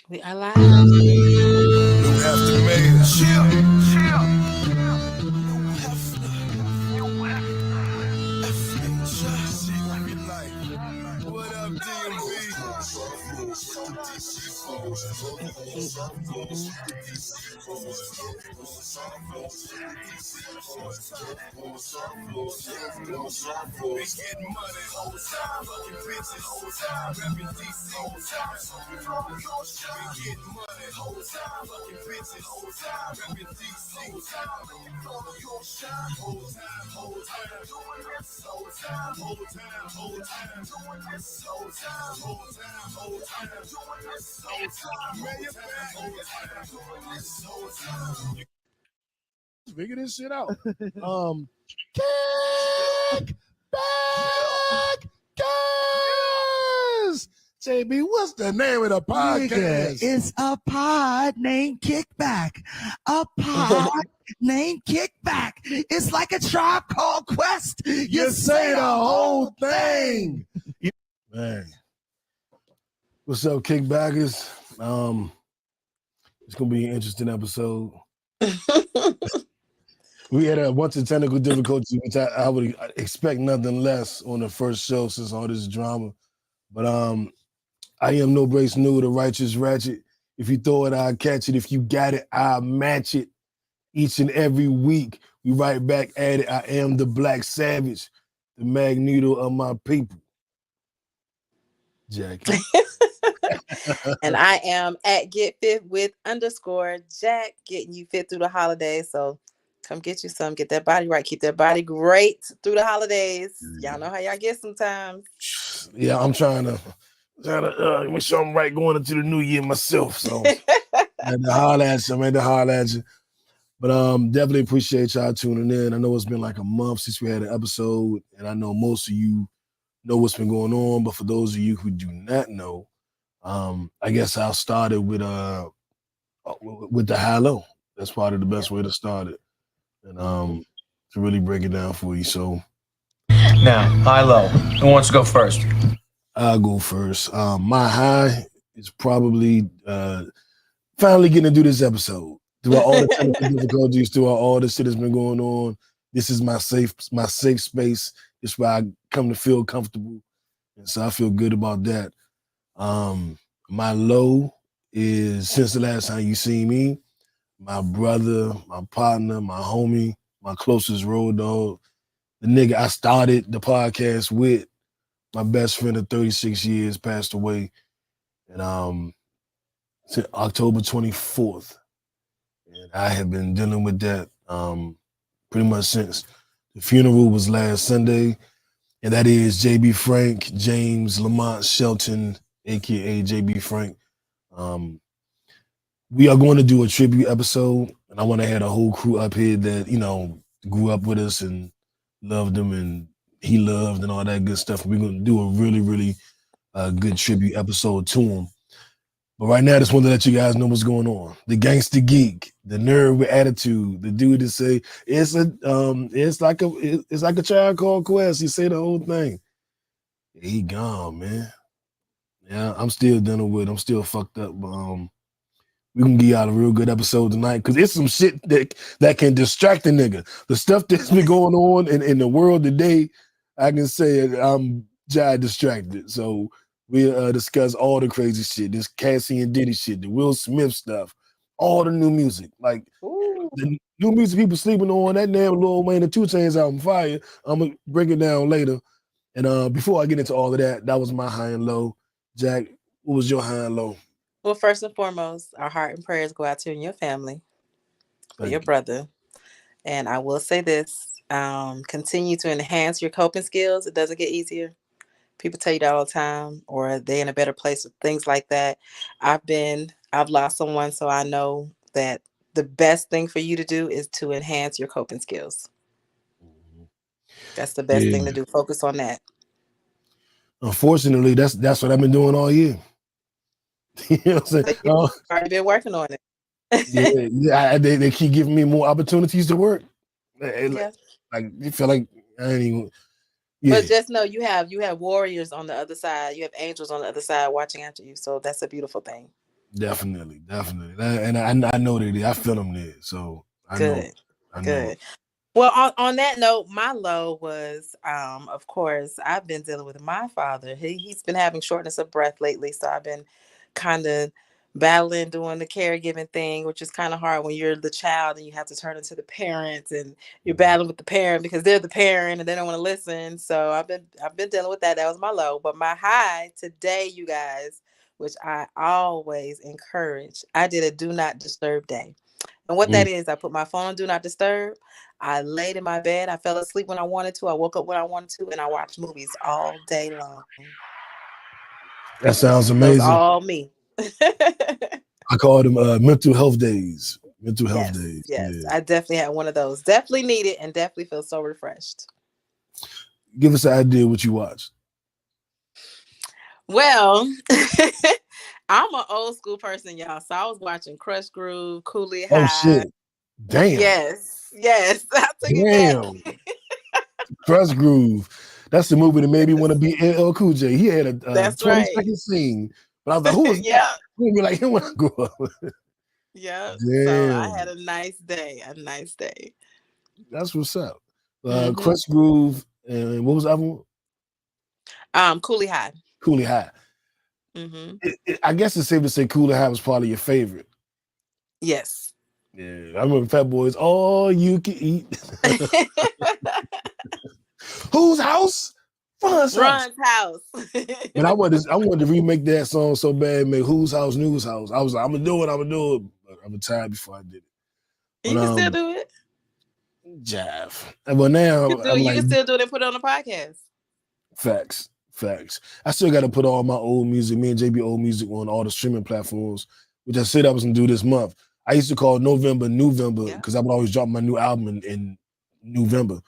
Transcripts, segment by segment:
We are live. New estimator. Chill. What up, Figure this shit out. Kickback, guys. JB, what's the name of the podcast? Nigga, it's a pod named Kickback. A pod named Kickback. It's like a Tribe Called Quest. You say the whole thing. Man. What's up, Kickbackers? It's gonna be an interesting episode. We had a bunch of technical difficulties, which I would expect nothing less on the first show since all this drama. But I am no brace new, the righteous ratchet. If you throw it, I'll catch it. If you got it, I'll match it. Each and every week, we right back at it. I am the Black Savage, the Magneto of my people. Jackie. And I am at Get Fit with _Jack, getting you fit through the holidays. So come get you some, get that body right, keep that body great through the holidays. Y'all know how y'all get sometimes. Yeah, I'm trying to make sure I'm right going into the new year myself. So I had to holler at you. But definitely appreciate y'all tuning in. I know it's been like a month since we had an episode, and I know most of you know what's been going on. But for those of you who do not know, I guess I'll start it with the high low. That's probably the best way to start it, and to really break it down for you. So now, high low. Who wants to go first? I'll go first. My high is probably finally getting to do this episode. Throughout all the technical difficulties, throughout all the shit that's been going on, this is my safe space. It's where I come to feel comfortable, and so I feel good about that. My low is since the last time you seen me, my brother, my partner, my homie, my closest road dog, the nigga I started the podcast with, my best friend of 36 years, passed away, and October 24th. And I have been dealing with that pretty much since the funeral was last Sunday. And that is JB Frank, James Lamont Shelton, aka JB Frank. We are going to do a tribute episode, and I want to have a whole crew up here that, you know, grew up with us and loved him and he loved and all that good stuff. We're going to do a really, really good tribute episode to him. But right now, I just want to let you guys know what's going on. The gangster geek, the nerd with attitude, the dude that say it's like a Tribe Called Quest. He say the whole thing. He gone, man. Yeah, I'm still dealing with it. I'm still fucked up, but we can give y'all a real good episode tonight because it's some shit that can distract a nigga. The stuff that's been going on in the world today, I can say I'm distracted. So we'll discuss all the crazy shit, this Cassie and Diddy shit, the Will Smith stuff, all the new music. Like the new music people sleeping on, that damn Lil Wayne and 2 Chainz album fire. I'm gonna break it down later. And before I get into all of that, that was my high and low. Jack, what was your high and low? Well, first and foremost, our heart and prayers go out to you and your family, for your brother. And I will say this, continue to enhance your coping skills. It doesn't get easier. People tell you that all the time, or they're in a better place with things like that. I've lost someone, so I know that the best thing for you to do is to enhance your coping skills. That's the best thing to do. Focus on that. Unfortunately, that's what I've been doing all year. You know what I'm saying? You've already been working on it. They keep giving me more opportunities to work. Yeah. Like you feel like I ain't even. Yeah. But just know you have warriors on the other side. You have angels on the other side watching after you. So that's a beautiful thing. Definitely. And I know that I feel them there. So I know. Good, I know. good. Well, on that note, my low was, of course, I've been dealing with my father. He's been having shortness of breath lately, so I've been kind of battling doing the caregiving thing, which is kind of hard when you're the child and you have to turn into the parents, and you're battling with the parent because they're the parent and they don't want to listen. So I've been dealing with that. That was my low, but my high today, you guys, which I always encourage, I did a do not disturb day. And what that is, I put my phone on do not disturb. I laid in my bed. I fell asleep when I wanted to. I woke up when I wanted to, and I watched movies all day long. That sounds That was amazing. all me. I call them mental health days. Mental health Yes, days. yes. Yeah. I definitely had one of those. Definitely need it and definitely feel so refreshed. Give us an idea what you watched. Well, I'm an old school person, y'all. So I was watching Crush Groove, Cooley Oh High. shit. Damn. Yes, yes. I took it Damn. back. Trust Groove. That's the movie that made me want to be LL Cool J. He had a That's 20-second right. scene, but I was like, who was that? Yeah. I'm gonna be like him when I grow up. Yeah. So I had Damn. a nice day. A nice day. That's what's up. Mm-hmm. Crust Groove and what was the other one? Cooley High. Cooley High. Mm-hmm. I guess it's safe to say Cooley High was probably your favorite. Yes. Yeah, I remember Fat Boys. All you can eat. Whose house? Ron's house. Ron's house. But I wanted to remake that song so bad, make Whose House, News House. I was like, I'm gonna do it. But I'm tired before I did it. But You can still do it. jive. But now I'm You like, can still do it and put it on the podcast. facts. I still got to put all my old music, me and JB old music on all the streaming platforms, which I said I was gonna do this month. I used to call November because I would always drop my new album in November.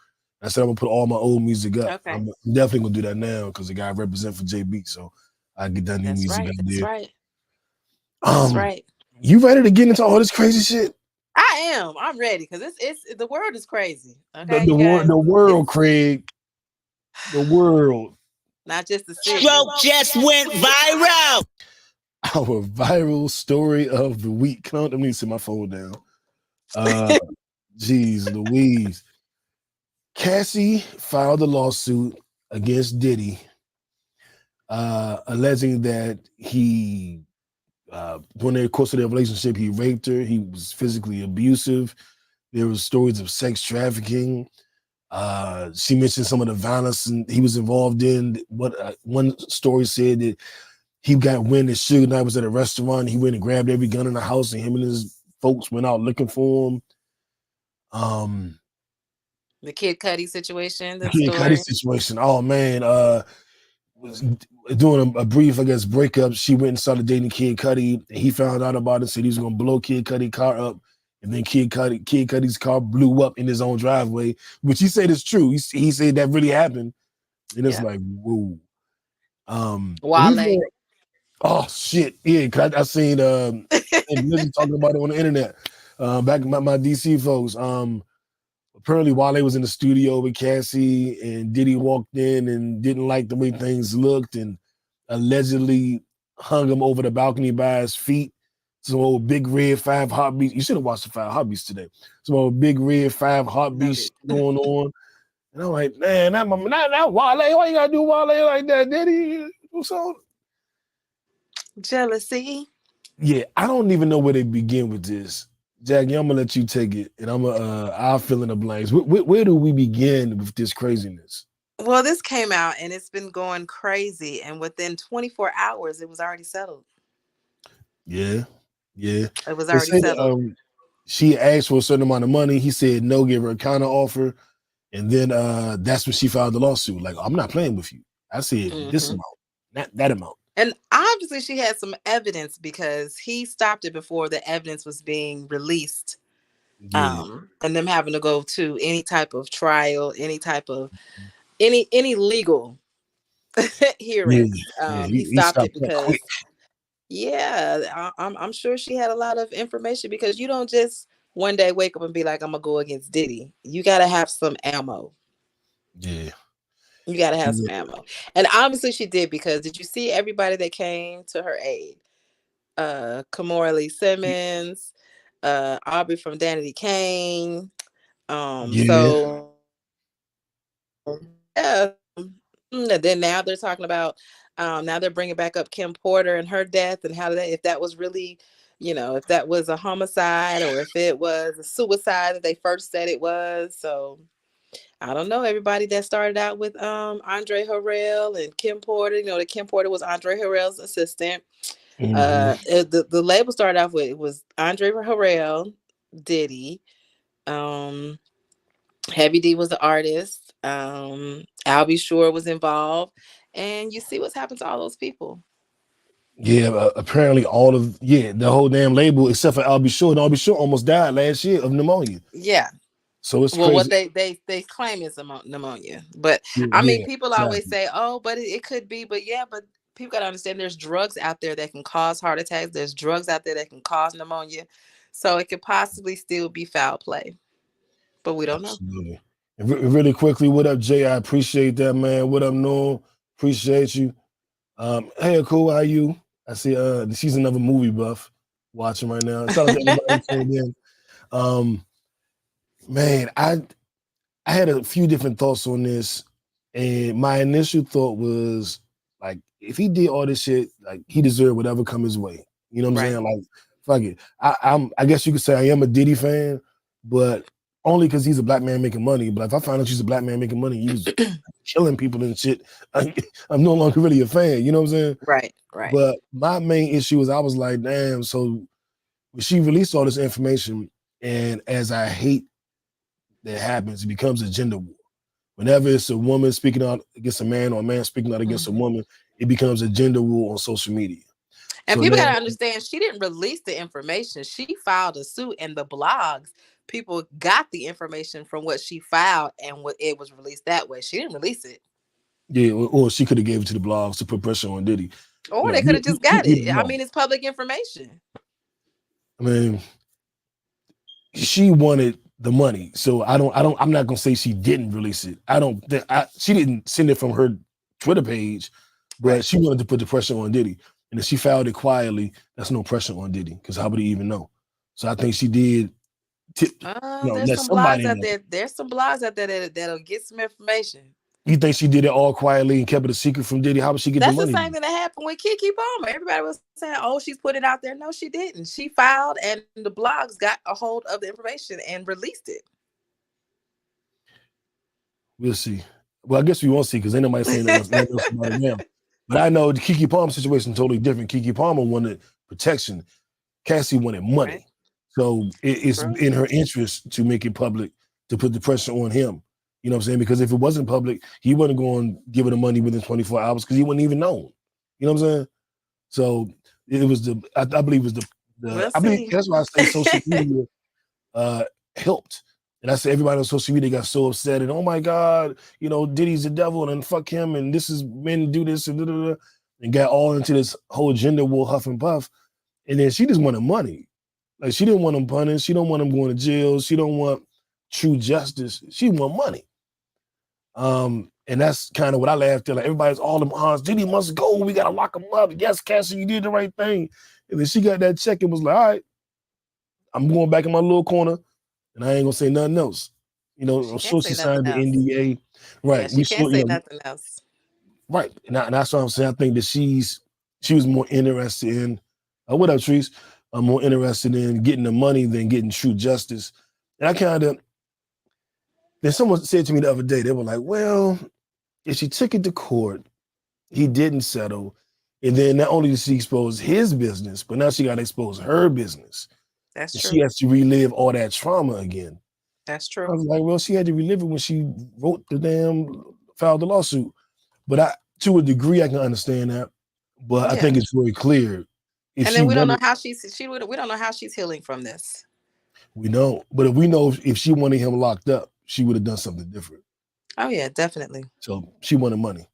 I said I'm gonna put all my old music up. Okay. I'm definitely gonna do that now because the guy I represent for JB, so I get that new That's music right. out That's there. right. That's right. You ready to get into all this crazy shit? I am. I'm ready because it's the world is crazy. The, Okay, the you world, guys. the world, Craig. The world. Not just the city. Stroke just went viral. Our viral story of the week. Let me sit my phone down. Jeez Louise. Cassie filed a lawsuit against Diddy, alleging that he, during the course of their relationship, he raped her. He was physically abusive. There were stories of sex trafficking. She mentioned some of the violence he was involved in. What one story said that he got wind that Suge Knight was at a restaurant. He went and grabbed every gun in the house, and him and his folks went out looking for him. The Kid Cudi situation. The The Kid Cudi story. situation. Oh man, was doing a brief, I guess, breakup. She went and started dating Kid Cudi. And he found out about it, said he was gonna blow Kid Cudi car up. And then Kid Cudi's car blew up in his own driveway, which he said is true. He said that really happened. And it's like, whoa. Wale. Oh shit. Yeah, cause I seen and Lizzie talking about it on the internet. Back my DC folks. Apparently Wale was in the studio with Cassie and Diddy walked in and didn't like the way things looked and allegedly hung him over the balcony by his feet. Some old big red 5 heartbeats. You should have watched the 5 heartbeats today. Some old big red 5 heartbeats going on. And I'm like, man, that Wale, why you gotta do Wale like that, Diddy? So Jealousy. yeah, I don't even know where they begin with this. Jackie, I'm gonna let you take it, and I'll fill in the blanks. Where do we begin with this craziness? Well, this came out and it's been going crazy, and within 24 hours, it was already settled. Yeah. It was They already say settled. she asked for a certain amount of money. He said no, give her a counter offer, and then that's when she filed the lawsuit. Like, I'm not playing with you. I said this amount, not that amount. And obviously, she had some evidence because he stopped it before the evidence was being released. Yeah. And them having to go to any type of trial, any type of any legal hearings. He He stopped stopped it that because, quick. yeah, I'm sure she had a lot of information because you don't just one day wake up and be like, I'm gonna go against Diddy. You got to have some ammo. Yeah. You got to have some ammo. And obviously she did, because did you see everybody that came to her aid? Kamora Lee Simmons, Aubrey from Danity Kane. Yeah. So yeah. And then now they're talking about now they're bringing back up Kim Porter and her death and how that if that was really, if that was a homicide or if it was a suicide that they first said it was. So I don't know. Everybody that started out with Andre Harrell and Kim Porter, that Kim Porter was Andre Harrell's assistant. The label started off with it was Andre Harrell, Diddy, Heavy D was the artist. Albie Shore was involved, and you see what's happened to all those people. Yeah, apparently the whole damn label except for Albie Shore. And Albie Shore almost died last year of pneumonia. Yeah. So it's well, crazy. what they claim is pneumonia, but I mean, people always say, "Oh, but it could be," but people gotta understand there's drugs out there that can cause heart attacks. There's drugs out there that can cause pneumonia, so it could possibly still be foul play, but we don't know. And really quickly, what up, Jay? I appreciate that, man. What up, Norm? Appreciate you. Hey, cool. How you? I see. She's another movie buff watching right now. Shout out to everybody tuned in. Man, I had a few different thoughts on this, and my initial thought was like, if he did all this shit, like he deserved whatever come his way. You know what I'm saying? Like, fuck it. I guess you could say I am a Diddy fan, but only because he's a black man making money. But if I find out she's a black man making money, he was killing people and shit, I'm no longer really a fan. You know what I'm saying? Right. But my main issue is I was like, damn. So when she released all this information, and as I hate that happens, it becomes a gender war. Whenever it's a woman speaking out against a man or a man speaking out against a woman, it becomes a gender war on social media. And people got to understand, she didn't release the information. She filed a suit, and the blogs, people got the information from what she filed, and what it was released that way. She didn't release it. Yeah, or she could have gave it to the blogs to put pressure on Diddy. Or they could have just got it. I mean, it's public information. I mean, she wanted the money, so I'm not gonna say she didn't release it. She didn't send it from her Twitter page, but she wanted to put the pressure on Diddy. And if she filed it quietly, that's no pressure on Diddy, because how would he even know? So I think she did. There's some blogs out there. There's some blogs out there that'll get some information. You think she did it all quietly and kept it a secret from Diddy? How would she get the money? That's the same thing that happened with Keke Palmer. Everybody was saying, "Oh, she's put it out there." No, she didn't. She filed, and the blogs got a hold of the information and released it. We'll see. Well, I guess we won't see because ain't nobody saying nothing else about it now. But I know the Keke Palmer situation is totally different. Keke Palmer wanted protection. Cassie wanted money. Right. So it's in her interest to make it public, to put the pressure on him. You know what I'm saying? Because if it wasn't public, he wasn't going to give her the money within 24 hours because he wouldn't even know. You know what I'm saying? So it was I believe it was that's why I say social media helped. And I said everybody on social media got so upset and, oh my God, Diddy's the devil and fuck him and this is men do this and got all into this whole gender war huff and puff. And then she just wanted money. Like she didn't want him punished. She don't want him going to jail. She don't want true justice. She want money. And that's kind of what I laughed at. Like everybody's all them odds. Diddy must go. We gotta lock him up. Yes, Cassie, you did the right thing. And then she got that check and was like, all right, I'm going back in my little corner. And I ain't gonna say nothing else. I'm sure she signed the NDA. Right. Yeah, she can't say nothing else. Right. And that's what I'm saying. I think that she was more interested in what up, Trees? I'm more interested in getting the money than getting true justice. And then someone said to me the other day, they were like, well, if she took it to court, he didn't settle. And then not only did she expose his business, but now she got to expose her business. That's true. She has to relive all that trauma again. That's true. I was like, well, she had to relive it when she filed the lawsuit. But to a degree, I can understand that. But I think it's very clear. And then we don't know how we don't know how she's healing from this. We don't. But if we know if she wanted him locked up, she would have done something different. Oh yeah, definitely. So she wanted money.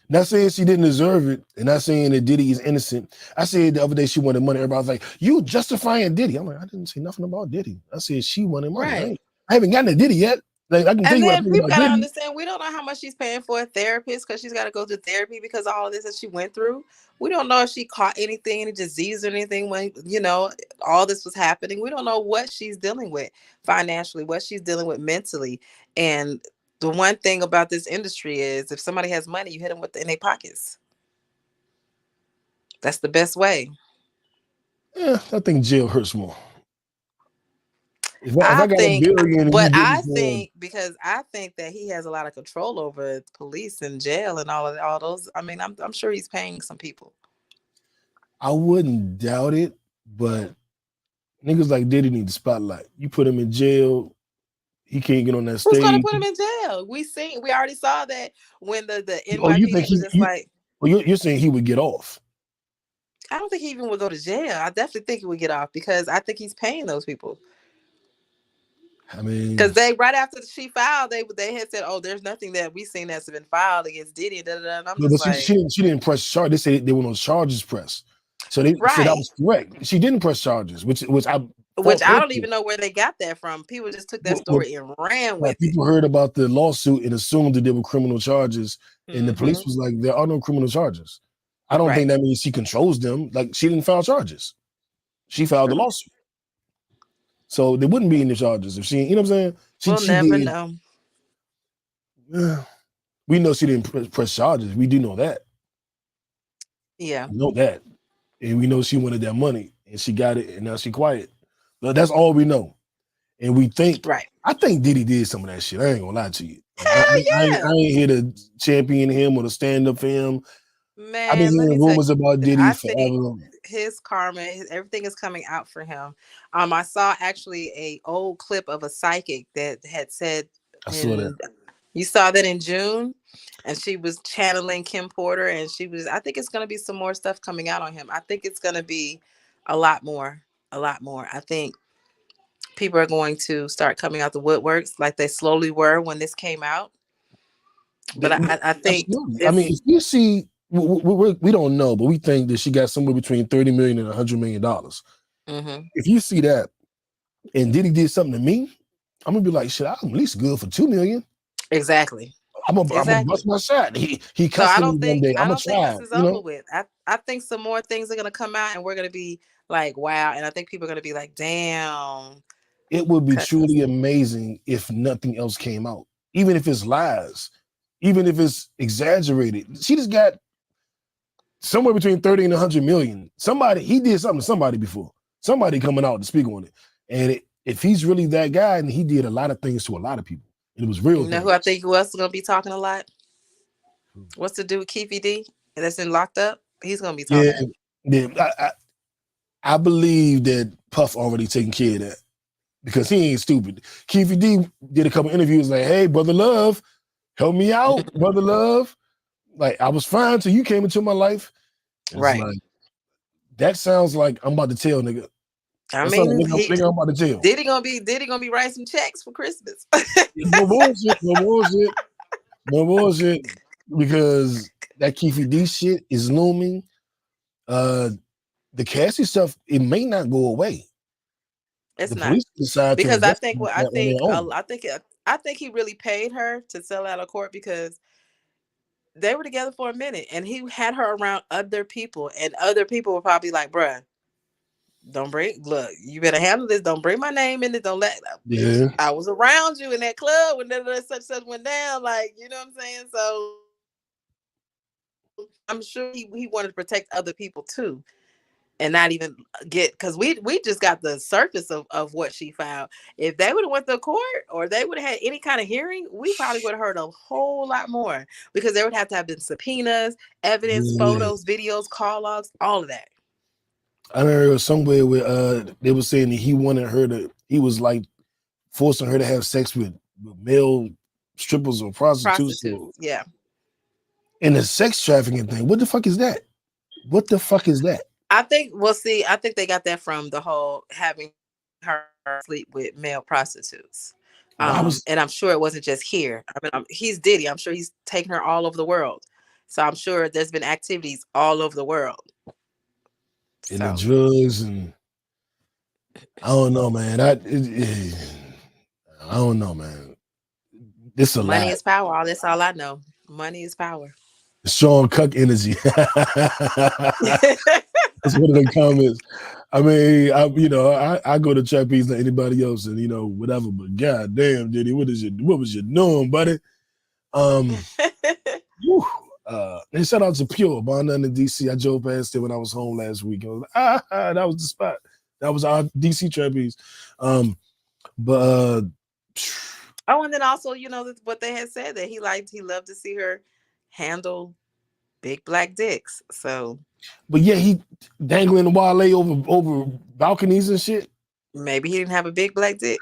Not saying she didn't deserve it, and not saying that Diddy is innocent. I said the other day she wanted money. Everybody was like, you justifying Diddy. I'm like, I didn't say nothing about Diddy. I said she wanted money. Right. I haven't gotten to Diddy yet. Like I can tell And you what I then think people about gotta Diddy. understand we don't know how much she's paying for a therapist because she's got to go through therapy because of all of this that she went through. We don't know if she caught anything, any disease or anything when all this was happening. We don't know what she's dealing with financially, what she's dealing with mentally. And the one thing about this industry is if somebody has money, you hit them in their pockets. That's the best way. Yeah, I think jail hurts more. If I I got think, $1 billion and you but get me I for, think because I think that he has a lot of control over police and jail and all those. I mean, I'm sure he's paying some people. I wouldn't doubt it, but niggas like Diddy need the spotlight. You put him in jail, he can't get on that Who's gonna stage. put him in jail? We already saw that when the Oh, you think NYPD was he? just like, Well, you're saying he would get off? I don't think he even would go to jail. I definitely think he would get off because I think he's paying those people. I mean, Because they right after she filed, they had said, "Oh, there's nothing that we seen that's been filed against Diddy." Da, da, da. And I'm no, just but like, she didn't press charge. They said there were no charges pressed, so that right. was correct. She didn't press charges, which I Which fault I her don't for. even know where they got that from. People just took that What, story and ran like with it. people heard about the lawsuit and assumed that there were criminal charges, and the police Hmm. was like, there are no criminal charges. I don't think Right. that means she controls them. Like she didn't file charges. She filed the True. lawsuit. So there wouldn't be any charges if she, you know what I'm saying? We'll She never did. know. We know she didn't press charges. We do know that. Yeah. We know that. And we know she wanted that money and she got it and now she quiet. But that's all we know. And we think, Right. I think Diddy did some of that shit. I ain't gonna lie to you. Like, Hell yeah. I ain't here to champion him or to stand up for him. I've been Man, let me hearing tell rumors about you, Diddy I think forever. his karma, everything is coming out for him. I saw actually a old clip of a psychic that had said I saw that. in you saw that in June, and she was channeling Kim Porter, and I think it's gonna be some more stuff coming out on him. I think it's gonna be a lot more, a lot more. I think people are going to start coming out the woodworks like they slowly were when this came out. But I think Absolutely. I mean, it's if you see, we don't know, but we think that she got somewhere between 30 million and $100 million. mhm, If you see that and Diddy did something to me, I'm gonna be like, shit, I'm at least good for 2 million. exactly. I'm gonna Exactly. bust my shot. He So cussed me one day. I I'm gonna don't think try, this is you over know. with. I think some more things are gonna come out and we're gonna be like, wow. And I think people are gonna be like, damn. It would be 'Cause- truly amazing if nothing else came out, even if it's lies, even if it's exaggerated. She just got somewhere between 30 and 100 million. He did something to somebody before. Somebody coming out to speak on it. And if he's really that guy, and he did a lot of things to a lot of people, and it was real You know who I things. think who else is gonna be talking a lot? What's the dude with Keefy D that's in locked up? He's gonna be Yeah, talking. yeah. I believe that Puff already taking care of that because he ain't stupid. Keefy D did a couple interviews like, "Hey, brother Love, help me out, brother Love. Like I was fine till you came into my life." And it's Right. like that sounds like I'm about to tell nigga. I That sounds mean, like nigga I'm about to tell. Diddy gonna be writing some checks for Christmas. No bullshit, no bullshit, no bullshit. Because that Keefy D shit is looming. The Cassie stuff, it may not go away. It's The not police decide to because I think investigate what that on their own. I think he really paid her to sell out of court because they were together for a minute and he had her around other people and other people were probably like, bruh, don't bring look, you better handle this. Don't bring my name in it. Don't let Yeah. I was around you in that club when such went down. Like, you know what I'm saying? So I'm sure he wanted to protect other people too. And not even get because we just got the surface of what she filed. If they would have went to court or they would have had any kind of hearing, we probably would have heard a whole lot more because there would have to have been subpoenas, evidence, Yeah. photos, videos, call logs, all of that. I heard somewhere where they were saying that he was like forcing her to have sex with male strippers or prostitutes Prostitutes, yeah. and the sex trafficking thing. What the fuck is that? What the fuck is that? I think we'll see. I think they got that from the whole having her sleep with male prostitutes. Why was And I'm sure it wasn't just here. I mean, he's Diddy. I'm sure he's taken her all over the world. So I'm sure there's been activities all over the world. in the So drugs and I don't know, man. I don't know, man. This a Money lot. is power. That's all I know. Money is power. Sean Cuck energy. That's one of the comments. I mean, I go to trapeze like anybody else, and whatever. But god damn, Diddy, what was you doing, buddy? Whew, and shout out to Pure, born in DC. I drove past it when I was home last week. I was like, that was the spot. That was our DC trapeze. But Oh, and then also, what they had said that he loved to see her handle big black dicks. So but yeah, he dangling Wale over balconies and shit. maybe he didn't have a big black dick.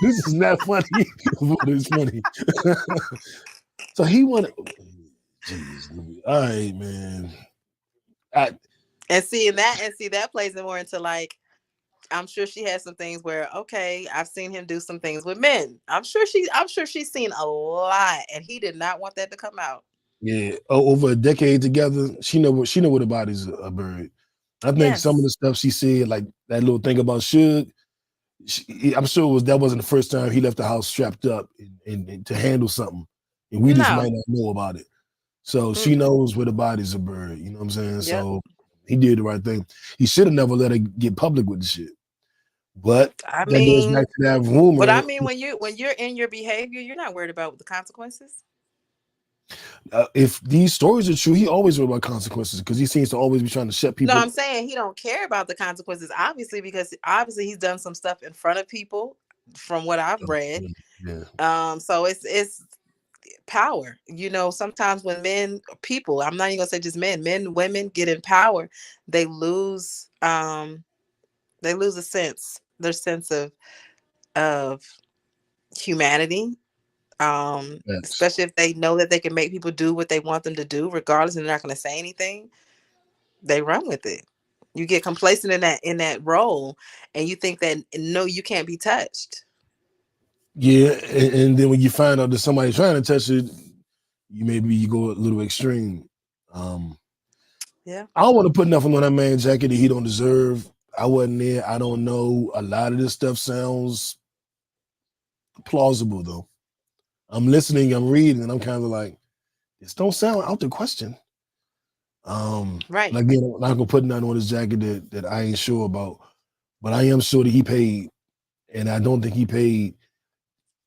This is not funny, but it's funny. So he wanted. Jeez, all right, man. And that plays more into like, I'm sure she has some things where, okay, I've seen him do some things with men. I'm sure she's seen a lot, and he did not want that to come out. Yeah, over a decade together, she know where the bodies are buried. I think some of the stuff she said, like that little thing about Suge, I'm sure that wasn't the first time he left the house strapped up and to handle something, and we just might not know about it. So she knows where the bodies are buried. You know what I'm saying? Yep. So he did the right thing. He should have never let her get public with the shit. But I that goes back to that rumor. But I mean, when you're in your behavior, you're not worried about the consequences. If these stories are true, he always worried about consequences because he seems to always be trying to shut people. No, I'm saying he don't care about the consequences, obviously, because obviously he's done some stuff in front of people, from what I've read. Yeah. So it's power. Sometimes when people, I'm not even gonna say just men, women get in power, they lose their sense of humanity. Especially if they know that they can make people do what they want them to do, regardless, and they're not going to say anything. They run with it. You get complacent in that role, and you think that no, you can't be touched. Yeah, and then when you find out that somebody's trying to touch it, you go a little extreme. Yeah, I don't want to put nothing on that man's jacket that he don't deserve. I wasn't there. I don't know. A lot of this stuff sounds plausible, though. I'm listening, I'm reading, and I'm kind of like, this don't sound out the question. Right. And again, I'm not gonna put nothing on his jacket that I ain't sure about, but I am sure that he paid, and I don't think he paid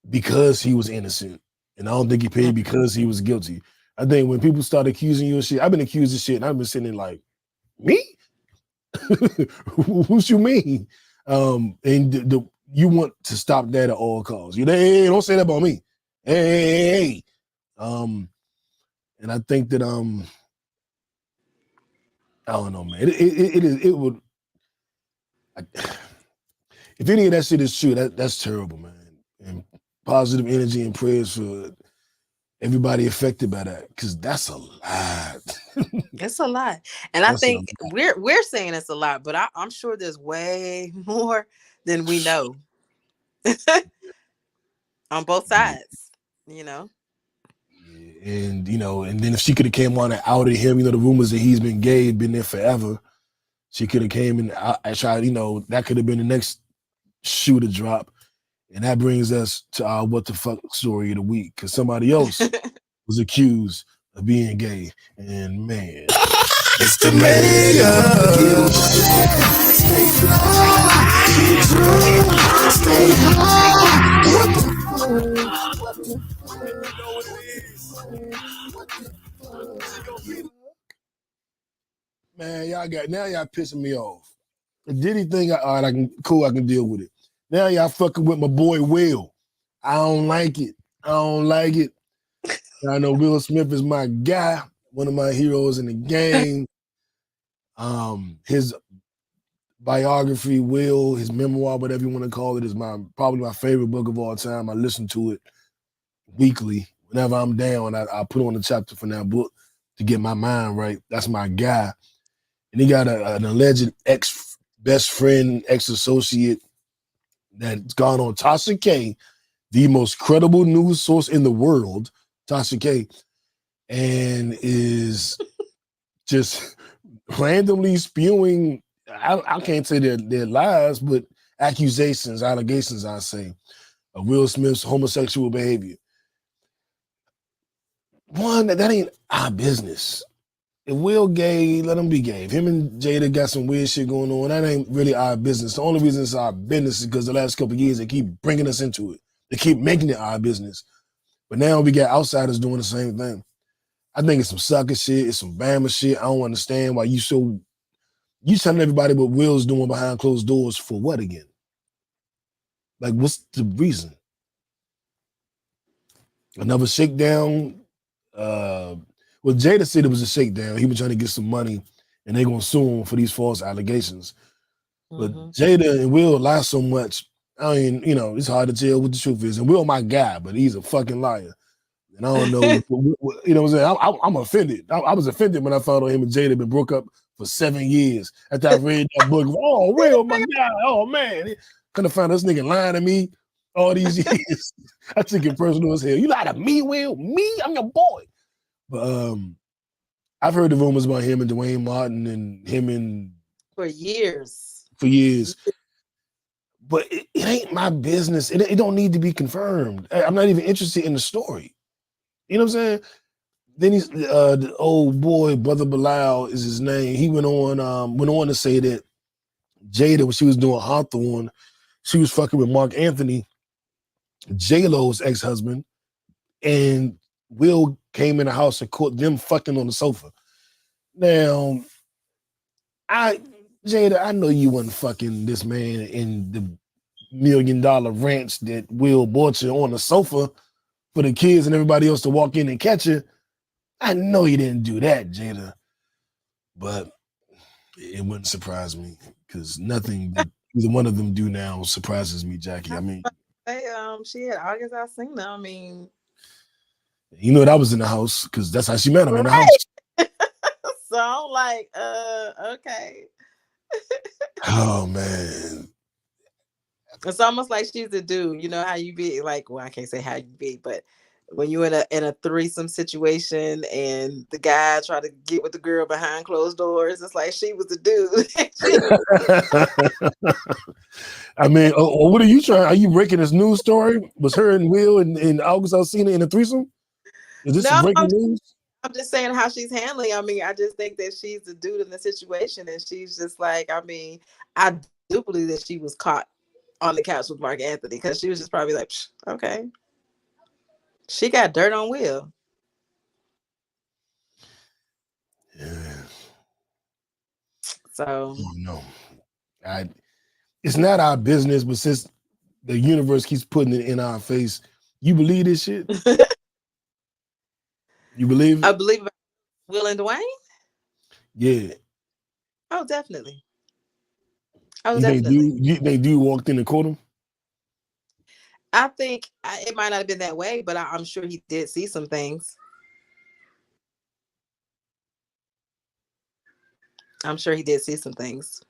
because he was innocent, and I don't think he paid because he was guilty. I think when people start accusing you of shit, I've been accused of shit, and I've been sitting there like, me? What you mean? And you want to stop that at all costs. Hey, don't say that about me. Hey. And I think that I don't know, man. It would. If any of that shit is true, that's terrible, man. And positive energy and prayers for everybody affected by that, because that's a lot. It's a lot, and I think we're saying it's a lot, but I'm sure there's way more than we know on both sides. And and then if she could have came on and outed him, the rumors that he's been gay had been there forever. She could have came and I tried, that could have been the next shoe to drop. And that brings us to our what the fuck story of the week, because somebody else was accused of being gay. And man, it's the mayor. Stay man, y'all pissing me off. The Diddy thing, all right, I can deal with it. Now y'all fucking with my boy Will. I don't like it. I know Will Smith is my guy, one of my heroes in the game. His biography, Will, his memoir, whatever you want to call it, is probably my favorite book of all time. I listen to it weekly. Whenever I'm down, I put on a chapter from that book to get my mind right. That's my guy. And he got an alleged ex-best friend, ex-associate that's gone on Tasha K, the most credible news source in the world, Tasha K, and is just randomly spewing, I can't say they're lies, but allegations, I say. of Will Smith's homosexual behavior. One, that ain't our business. If Will gay, let him be gay. If him and Jada got some weird shit going on, that ain't really our business. The only reason it's our business is because the last couple of years they keep bringing us into it. They keep making it our business. But now we got outsiders doing the same thing. I think it's some sucker shit. It's some Bama shit. I don't understand why you telling everybody what Will's doing behind closed doors for what again? Like, what's the reason? Another shakedown. Well, Jada said it was a shakedown. He was trying to get some money, and they're gonna sue him for these false allegations. But Jada and Will lie so much. I mean, it's hard to tell what the truth is. And Will, my guy, but he's a fucking liar. And I don't know. You know what I'm saying? I'm offended. I was offended when I found out him and Jada had been broke up for 7 years. After I read that book, oh, Will, my guy. Oh man, couldn't find this nigga lying to me all these years. I took it personal as hell. You lied to me, Will? Me? I'm your boy. But I've heard the rumors about him and Dwayne Martin and him and for years. But it ain't my business. It don't need to be confirmed. I'm not even interested in the story. You know what I'm saying? Then he's the old boy, Brother Bilal is his name. He went on to say that Jada, when she was doing Hawthorne, she was fucking with Mark Anthony, J-Lo's ex-husband, and Will came in the house and caught them fucking on the sofa. Now, Jada, I know you wasn't fucking this man in the $1 million ranch that Will bought you on the sofa for the kids and everybody else to walk in and catch you. I know you didn't do that, Jada. But it wouldn't surprise me because nothing that either one of them do now surprises me, Jackie. I mean, she had August Alsina. I mean, you know that I was in the house because that's how she met him in the house. So I'm like, okay. Oh man. It's almost like she's the dude. You know how you be like, well, I can't say how you be, but when you're in a threesome situation and the guy try to get with the girl behind closed doors, it's like she was the dude. I mean, what are you trying? Are you breaking this news story? Was her and Will and August Alsina in a threesome? Is this breaking news? I'm just saying how she's handling. I mean, I just think that she's the dude in the situation, and she's just like, I mean, I do believe that she was caught on the couch with Mark Anthony because she was just probably like, okay. She got dirt on Will. Yeah. So no, it's not our business, but since the universe keeps putting it in our face, you believe this shit? You believe it? I believe Will and Dwayne? Yeah. Oh, definitely. You think dude walked in and caught him? I think it might not have been that way, but I'm sure he did see some things. I'm sure he did see some things.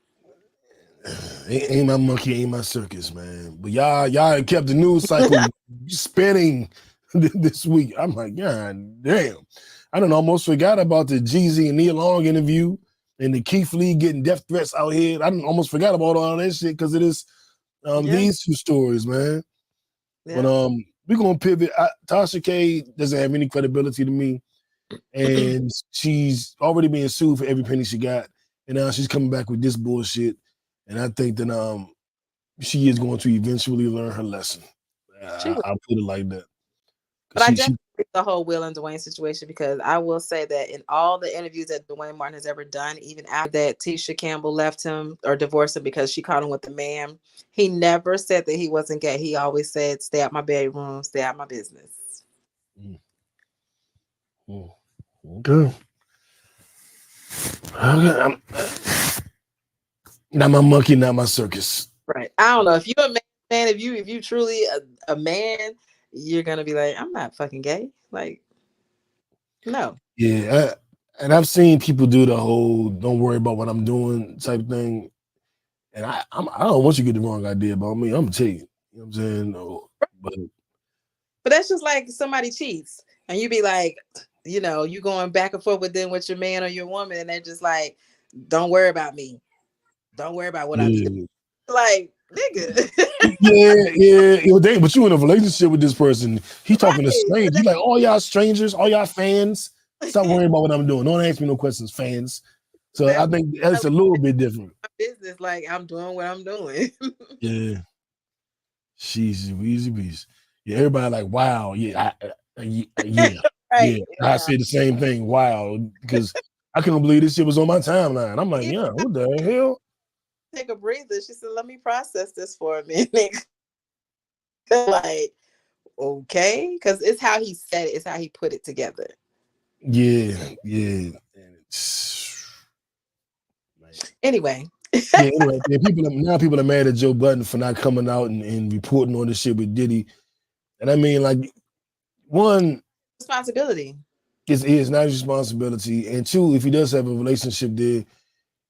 Ain't my monkey, ain't my circus, man. But y'all kept the news cycle spinning this week. I'm like, God damn. I done almost forgot about the Jeezy and Neil Long interview and the Keith Lee getting death threats out here. I done almost forgot about all that shit because it is these two stories, man. Yeah. But we're gonna pivot. Tasha K doesn't have any credibility to me, and she's already being sued for every penny she got, and now she's coming back with this bullshit. And I think that she is going to eventually learn her lesson. I'll put it like that. But I definitely think the whole Will and Dwayne situation, because I will say that in all the interviews that Dwayne Martin has ever done, even after that Tisha Campbell left him or divorced him because she caught him with a man, he never said that he wasn't gay. He always said, stay out my bedroom, stay out my business. Okay. Not my monkey, not my circus. Right. I don't know. If you're a man, if you truly a man, you're gonna be like, I'm not fucking gay. Like, no. Yeah, and I've seen people do the whole "don't worry about what I'm doing" type thing, and I don't want you to get the wrong idea about me. I'm gonna tell you. You know what I'm saying? No, but that's just like somebody cheats, and you be like, you going back and forth with them with your man or your woman, and they're just like, don't worry about me. Don't worry about what I do. Like, nigga. But you in a relationship with this person. He talking to Right. strangers. You like all y'all strangers, all y'all fans. Stop worrying about what I'm doing. Don't ask me no questions, fans. So I That's think that's a little bit different. my business. Like I'm doing what I'm doing. Yeah, she's a easy beast. Yeah, everybody like, wow. Yeah, yeah, Right. yeah. I Yeah. say the same thing. Wow, because I couldn't believe this shit was on my timeline. I'm like, Yeah. yeah, what the hell? Take a breather. She said, "Let me process this for a minute." Like, okay, because it's how he said it. It's how he put it together. Yeah, yeah. And Anyway, yeah, anyway, yeah, people are mad at Joe Budden for not coming out and reporting on this shit with Diddy. And I mean, like, one responsibility. is not his responsibility, and two, if he does have a relationship there,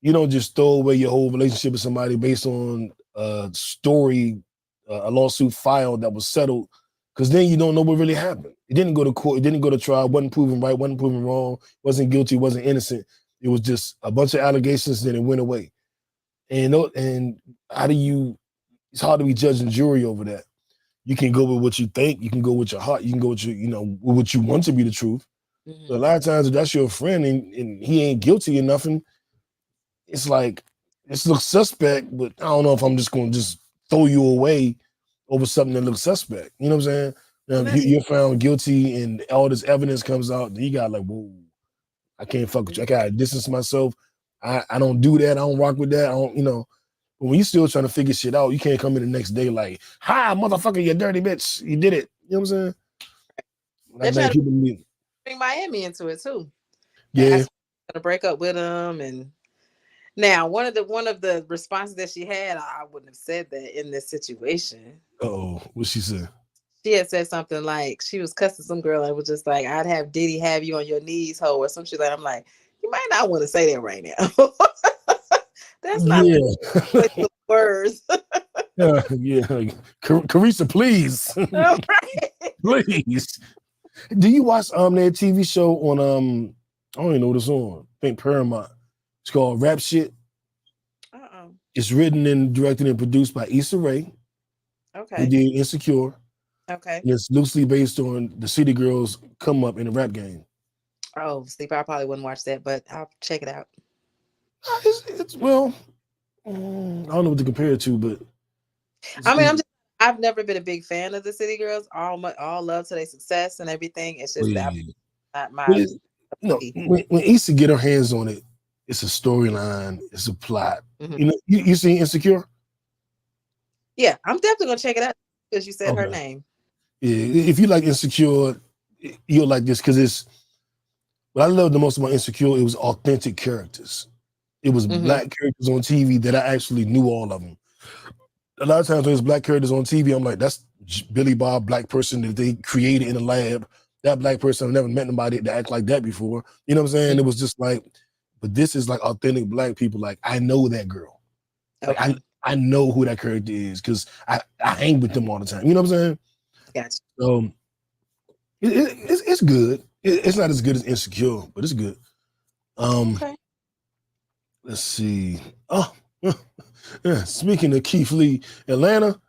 you don't just throw away your whole relationship with somebody based on a story, a lawsuit filed that was settled, because then you don't know what really happened. It didn't go to court, it didn't go to trial, wasn't proven right, wasn't proven wrong, wasn't guilty, wasn't innocent. It was just a bunch of allegations, then it went away. And how do you? It's hard to be judge and jury over that. You can go with what you think. You can go with your heart. You can go with with what you want to be the truth. So a lot of times, if that's your friend and he ain't guilty or nothing, it's like it looks suspect. But I don't know if I'm just going to just throw you away over something that looks suspect. You know what I'm saying? If you're found guilty and all this evidence comes out, then you got like, whoa, I can't fuck with you. I gotta distance myself. I don't do that. I don't rock with that. I don't, But when you still trying to figure shit out, you can't come in the next day like, hi, motherfucker, you dirty bitch. You did it. You know what I'm saying? I They're trying think to people need. bring Miami into it too. Yeah. To break up with him, and now one of the responses that she had, I wouldn't have said that in this situation. Oh, what she said? She had said something like she was cussing some girl and was just like, "I'd have Diddy have you on your knees, ho," or some shit like. I'm like, you might not want to say that right now. That's not Yeah. the words. Yeah. Carissa, please. Right. Please. Do you watch their TV show on I don't even know what it's on. I think Paramount. It's called Rap Shit. It's written and directed and produced by Issa Rae. Okay. Who did Insecure. Okay. And it's loosely based on the City Girls come up in the rap game. Oh, sleep. I probably wouldn't watch that, but I'll check it out. It's well, I don't know what to compare it to, but I mean, I've never been a big fan of the City Girls. All love to their success and everything. It's just that not my. When Issa get her hands on it, it's a storyline, it's a plot. Mm-hmm. You seen Insecure? Yeah, I'm definitely gonna check it out because you said her name. Yeah, if you like Insecure, you'll like this because it's. What I love the most about Insecure, it was authentic characters. It was black characters on TV that I actually knew all of them. A lot of times when there's black characters on TV, I'm like, that's Billy Bob, black person that they created in a lab. That black person, I've never met nobody that act like that before. You know what I'm saying? It was just like, but this is like authentic black people. Like, I know that girl. Like, I know who that character is because I hang with them all the time. You know what I'm saying? Gotcha. So it's good. It's not as good as Insecure, but it's good. Okay. Let's see. Oh, yeah. Speaking of Keith Lee, Atlanta,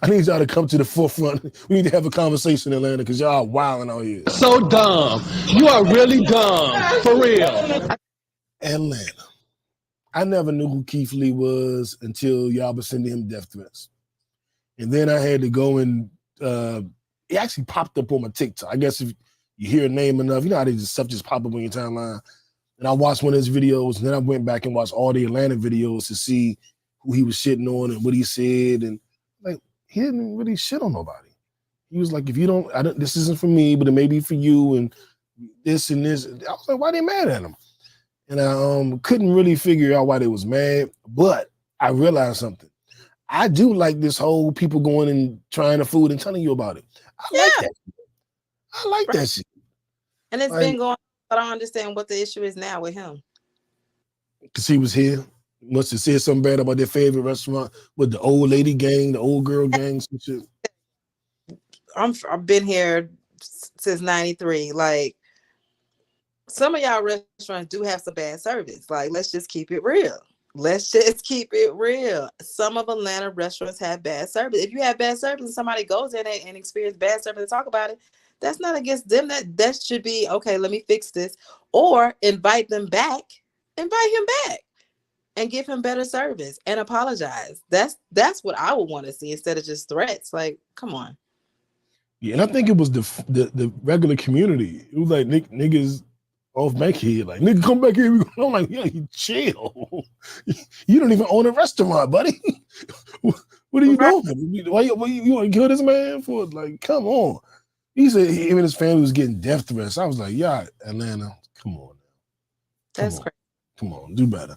I need y'all to come to the forefront. We need to have a conversation, Atlanta, because y'all wilding out here. So dumb. You are really dumb. For real. Atlanta. I never knew who Keith Lee was until y'all were sending him death threats. And then I had to go and it actually popped up on my TikTok. I guess if you hear a name enough, you know how they just stuff just pop up on your timeline. And I watched one of his videos, and then I went back and watched all the Atlanta videos to see who he was shitting on and what he said. And like, he didn't really shit on nobody. He was like, if you don't, this isn't for me, but it may be for you, and this and this. I was like, why they mad at him? And I couldn't really figure out why they was mad, but I realized something. I do like this whole people going and trying the food and telling you about it. I like that. I like that shit. And it's been going. I don't understand what the issue is now with him. Because he was here. Must have said something bad about their favorite restaurant with the old lady gang, the old girl gang, some shit. I've been here since '93. Like, some of y'all restaurants do have some bad service. Like, let's just keep it real. Let's just keep it real. Some of Atlanta restaurants have bad service. If you have bad service and somebody goes in and experience bad service and talk about it, that's not against them. That should be okay. Let me fix this, or invite them back. Invite him back and give him better service and apologize. That's what I would want to see instead of just threats. Like, come on. Yeah, and I think it was the regular community. It was like niggas off back here, like nigga come back here. I'm like, yeah, you chill. You don't even own a restaurant, buddy. What are you doing? Why you want to kill this man for? Like, come on. He said him and his family was getting death threats. I was like, yeah, Atlanta, come on now. That's crazy. Come on, do better.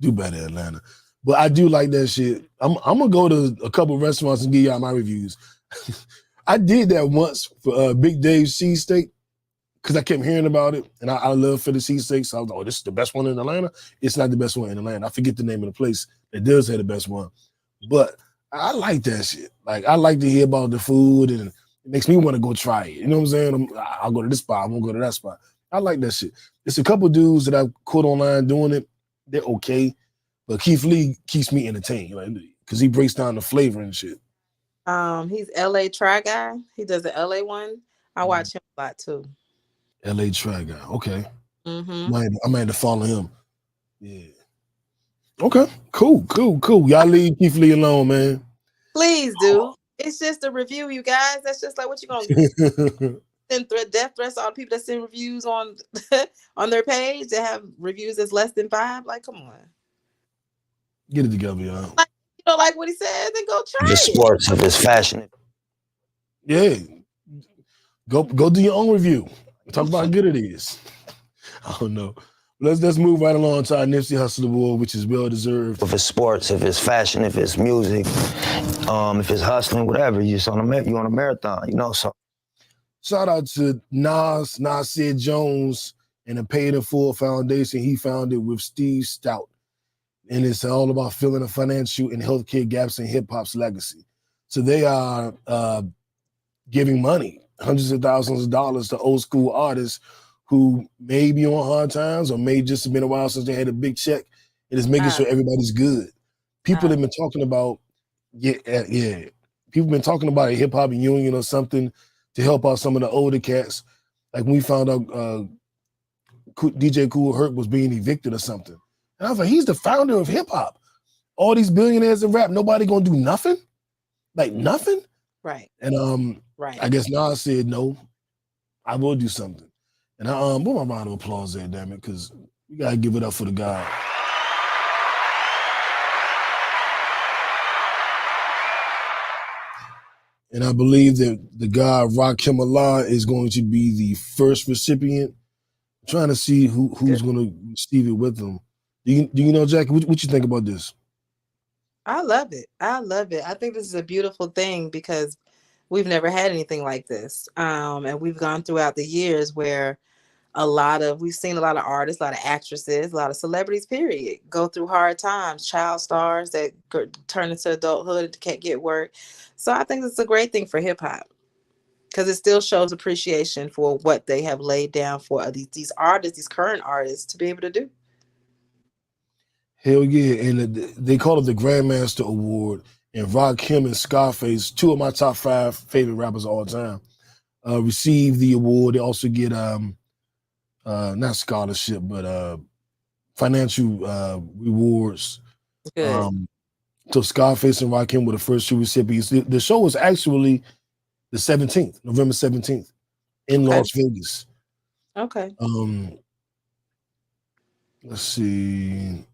Do better, Atlanta. But I do like that shit. I'm gonna go to a couple of restaurants and give y'all my reviews. I did that once for Big Dave's cheesesteak because I kept hearing about it, and I love Philly cheesesteak. So I was like, oh, this is the best one in Atlanta. It's not the best one in Atlanta. I forget the name of the place that does have the best one. But I like that shit. Like, I like to hear about the food, and it makes me want to go try it. You know what I'm saying? I'll go to this spot. I won't go to that spot. I like that shit. It's a couple dudes that I've caught online doing it. They're okay. But Keith Lee keeps me entertained, like, because he breaks down the flavor and shit. He's LA Try Guy. He does the LA one. I watch him a lot too. LA Try Guy. Okay. Mm-hmm. I might have to follow him. Yeah. Okay. Cool. Y'all leave Keith Lee alone, man. Please do. It's just a review, you guys. That's just like what you gonna do. Send death threats to all the people that send reviews on on their page that have reviews that's less than 5. Like, come on. Get it together, y'all. Like, you don't like what he says, then go try If it's sports, if it's fashion. Yeah. Go do your own review. Talk about how good it is. I don't know. Let's move right along to our Nipsey Hussle Award, which is well deserved. If it's sports, if it's fashion, if it's music, if it's hustling, whatever, you on a marathon, you know. So shout out to Nasir Jones and the Paid in Full Foundation he founded with Steve Stout. And it's all about filling the financial and healthcare gaps in hip hop's legacy. So they are giving money, hundreds of thousands of dollars to old school artists who may be on hard times or may just have been a while since they had a big check. It is making sure everybody's good. People have been talking about, people been talking about a hip hop union or something to help out some of the older cats. Like when we found out DJ Kool Herc was being evicted or something. And I was like, he's the founder of hip hop. All these billionaires in rap, nobody gonna do nothing? Like nothing? Right. And right. I guess Nas said, no, I will do something. And I put my round of applause there, damn it, because we gotta give it up for the guy. And I believe that the guy Rakim Allah is going to be the first recipient. I'm trying to see who's going to receive it with them. Do you know, Jackie? What you think about this? I love it. I think this is a beautiful thing because we've never had anything like this. And we've gone throughout the years where we've seen a lot of artists, a lot of actresses, a lot of celebrities, period, go through hard times, child stars that turn into adulthood and can't get work. So I think it's a great thing for hip hop because it still shows appreciation for what they have laid down for these artists, these current artists to be able to do. Hell yeah. And they call it the Grandmaster Award. And Rakim and Scarface, 2 of my top 5 favorite rappers of all time, receive the award. They also get not scholarship, but financial rewards. Good. So Scarface and Rakim were the first 2 recipients. The show was actually the 17th, November 17th, in Las Vegas. Okay. Let's see.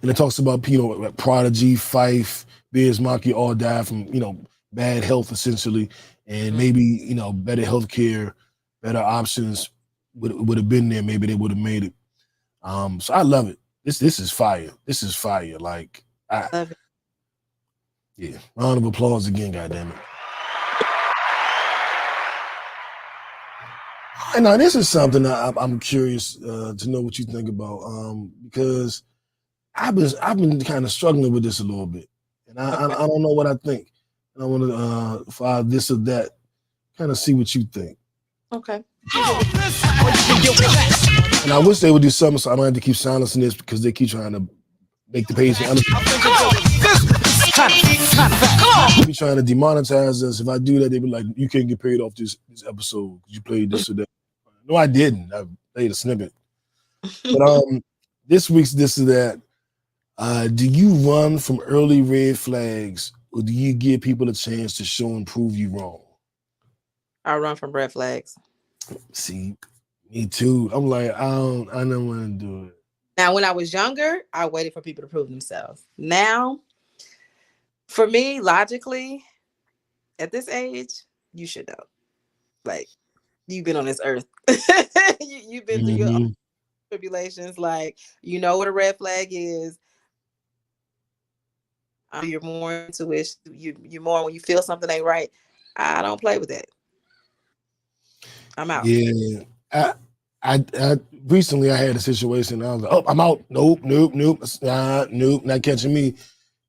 And it talks about, like Prodigy, Fife, Biz Markie all died from, bad health essentially. And maybe, better healthcare, better options would have been there. Maybe they would have made it. So I love it. This is fire. This is fire. Like, I love it. Yeah. Round of applause again, goddammit. And now this is something I'm curious to know what you think about, because I've been kind of struggling with this a little bit, and I don't know what I think. I want to file this or that, kind of see what you think. Okay. And I wish they would do something so I don't have to keep silencing this because they keep trying to make the page be trying to demonetize us. If I do that, they be like, you can't get paid off this episode because you played this or that. No, I didn't. I played a snippet. But this week's this or that. Do you run from early red flags or do you give people a chance to show and prove you wrong? I run from red flags. See, me too. I'm like, I don't want to do it. Now, when I was younger, I waited for people to prove themselves. Now, for me, logically, at this age, you should know. Like, you've been on this earth. You've been through your own tribulations. Like, you know what a red flag is. You're more intuition. You're more when you feel something ain't right. I don't play with that. I'm out. Yeah. I recently I had a situation. I was like, oh, I'm out. Nope. Nope, not catching me.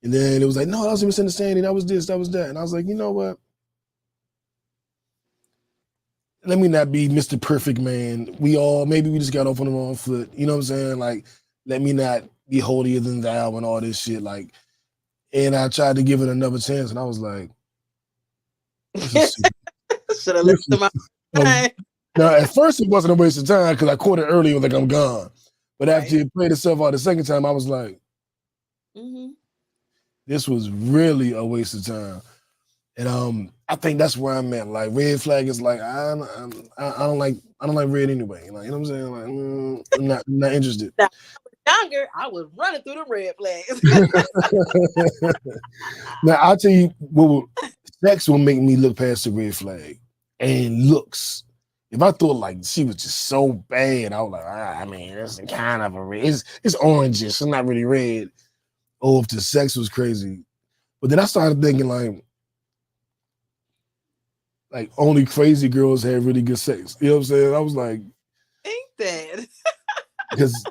And then it was like, no, I was misunderstanding. That was this, that was that. And I was like, you know what? Let me not be Mr. Perfect Man. Maybe we just got off on the wrong foot. You know what I'm saying? Like, let me not be holier than thou and all this shit. Like, and I tried to give it another chance, and I was like, should have listened to my time. Now, at first, it wasn't a waste of time because I caught it early and was like, I'm gone. But after it played itself out the second time, I was like, this was really a waste of time. And I think that's where I'm at. Like, red flag is like, I don't like red anyway. Like, you know what I'm saying? Like, I'm not interested. Now, younger, I was running through the red flags. Now, I'll tell you what sex will make me look past the red flag. And looks. If I thought like she was just so bad, I was like, I mean, it's kind of a red. It's orangish. It's not really red. Or if the sex was crazy. But then I started thinking like only crazy girls had really good sex. You know what I'm saying? I was like, ain't that? Because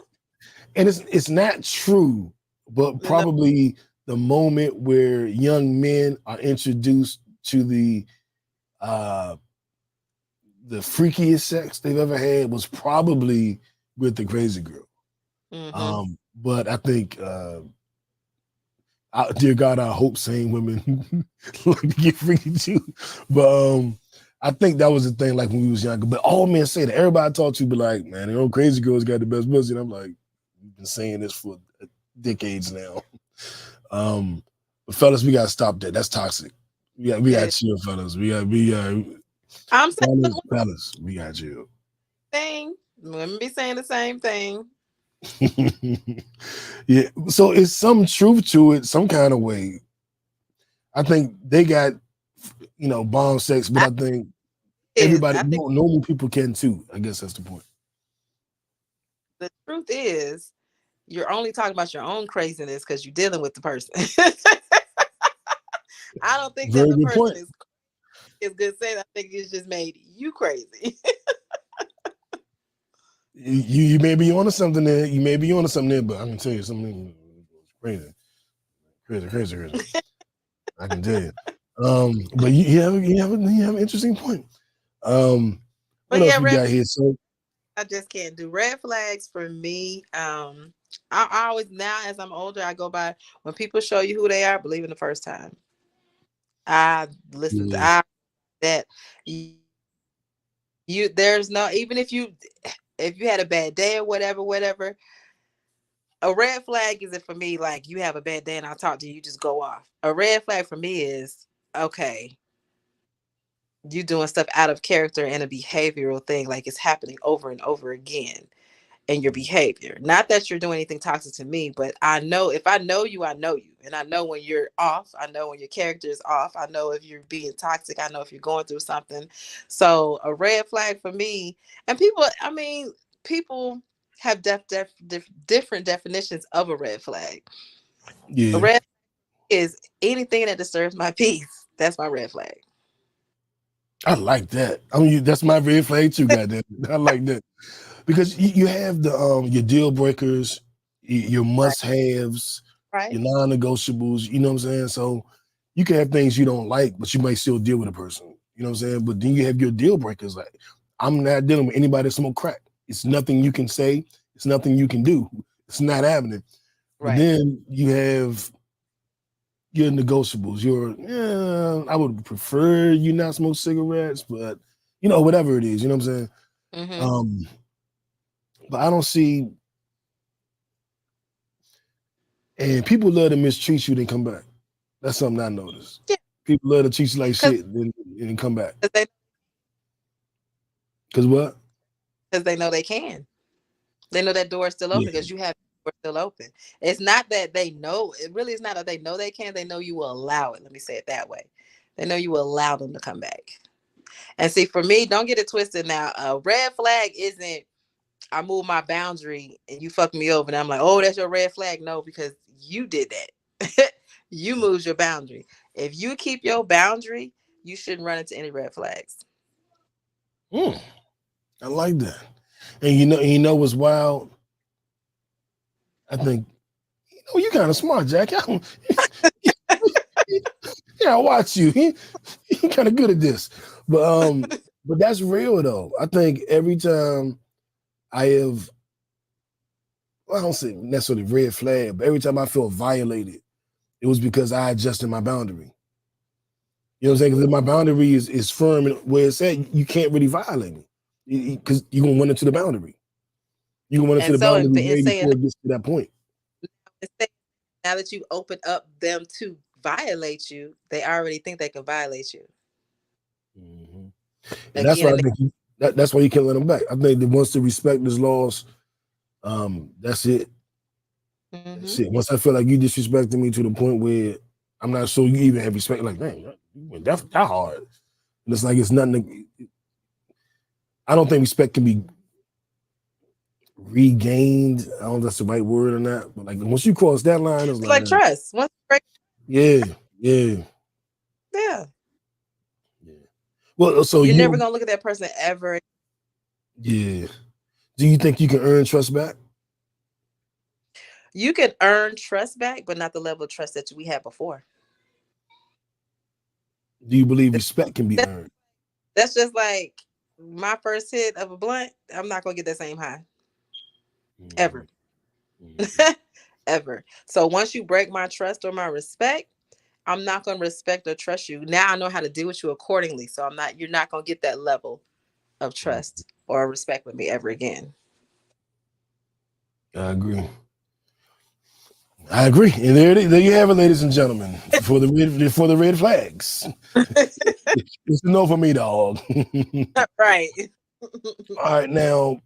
and it's not true, but probably the moment where young men are introduced to the freakiest sex they've ever had was probably with the crazy girl. But I think, dear God, I hope sane women like to get freaky too. But I think that was the thing, like when we was younger. But all men say that. Everybody I talk to be like, man, the old crazy girls got the best pussy. And I'm like, we've been saying this for decades now. But fellas, we gotta stop that. That's toxic. We got chill, fellas. I'm saying, fellas, we got you. Women be saying the same thing. Yeah, so it's some truth to it, some kind of way. I think they got, bomb sex, but I think normal people can too. I guess that's the point. The truth is, you're only talking about your own craziness because you're dealing with the person. I don't think that the person is good saying. I think it's just made you crazy. You may be onto something there. But I can tell you something crazy. I can tell you. But you have an interesting point. What else we got here? So I just can't do red flags for me. I always, now as I'm older, I go by when people show you who they are, believe in the first time. I listen to that. There's no, even if you had a bad day or whatever, a red flag isn't for me like you have a bad day and I'll talk to you, just go off. A red flag for me is, okay, you doing stuff out of character and a behavioral thing, like it's happening over and over again in your behavior. Not that you're doing anything toxic to me, but I know if I know you, I know you. And I know when you're off. I know when your character is off. I know if you're being toxic. I know if you're going through something. So a red flag for me, and people have different definitions of a red flag. Yeah. A red flag is anything that disturbs my peace. That's my red flag. I like that. I mean, that's my red flag too, goddamn. I like that. Because you have the your deal breakers, your must-haves, your non-negotiables, you know what I'm saying? So you can have things you don't like, but you might still deal with a person. You know what I'm saying? But then you have your deal breakers. Like, I'm not dealing with anybody that smoke crack. It's nothing you can say. It's nothing you can do. It's not happening. But Right. then you have your negotiables. I would prefer you not smoke cigarettes, but whatever it is, you know what I'm saying? Mm-hmm. But I don't see, and people love to mistreat you, then come back. That's something I noticed. Yeah. People love to treat you like shit, then come back. Because what? Because they know they can. They know that door is still open because you have the door still open. It's not that they know. It really is not that they know they can. They know you will allow it. Let me say it that way. They know you will allow them to come back. And see, for me, don't get it twisted now. A red flag isn't I move my boundary and you fuck me over and I'm like, oh, that's your red flag. No, because you did that. You moved your boundary. If you keep your boundary, you shouldn't run into any red flags. I like that. And you know what's wild? I think you kind of smart, Jack. I watch you. He kind of good at this. But that's real though. I think every time I have, well, I don't say necessarily red flag, but every time I feel violated, it was because I adjusted my boundary. You know what I'm saying? Because if my boundary is firm and where it's at, you can't really violate me. Because you're gonna run into the boundary. You're gonna run into the boundary way before it gets to that point. Now that you open up them to violate you, they already think they can violate you. Mm-hmm. And that's why I think that's why you can't let them back. I think that once the respect is lost, that's it. Mm-hmm. That's it. Once I feel like you disrespecting me to the point where I'm not sure you even have respect, like, man, you went that hard. And it's like it's nothing. I don't think respect can be regained. I don't know if that's the right word or not, but like once you cross that line, it's like trust. Once yeah. Well, so you're never gonna look at that person ever. Yeah. Do you think you can earn trust back? You can earn trust back, but not the level of trust that we had before. Do you believe respect can be earned? That's just like my first hit of a blunt. I'm not gonna get that same high. Ever. Ever. So once you break my trust or my respect, I'm not gonna respect or trust you. Now I know how to deal with you accordingly. So you're not gonna get that level of trust or respect with me ever again. I agree. And there you have it, ladies and gentlemen, for the red flags. It's a no for me, dog. Right. All right, now,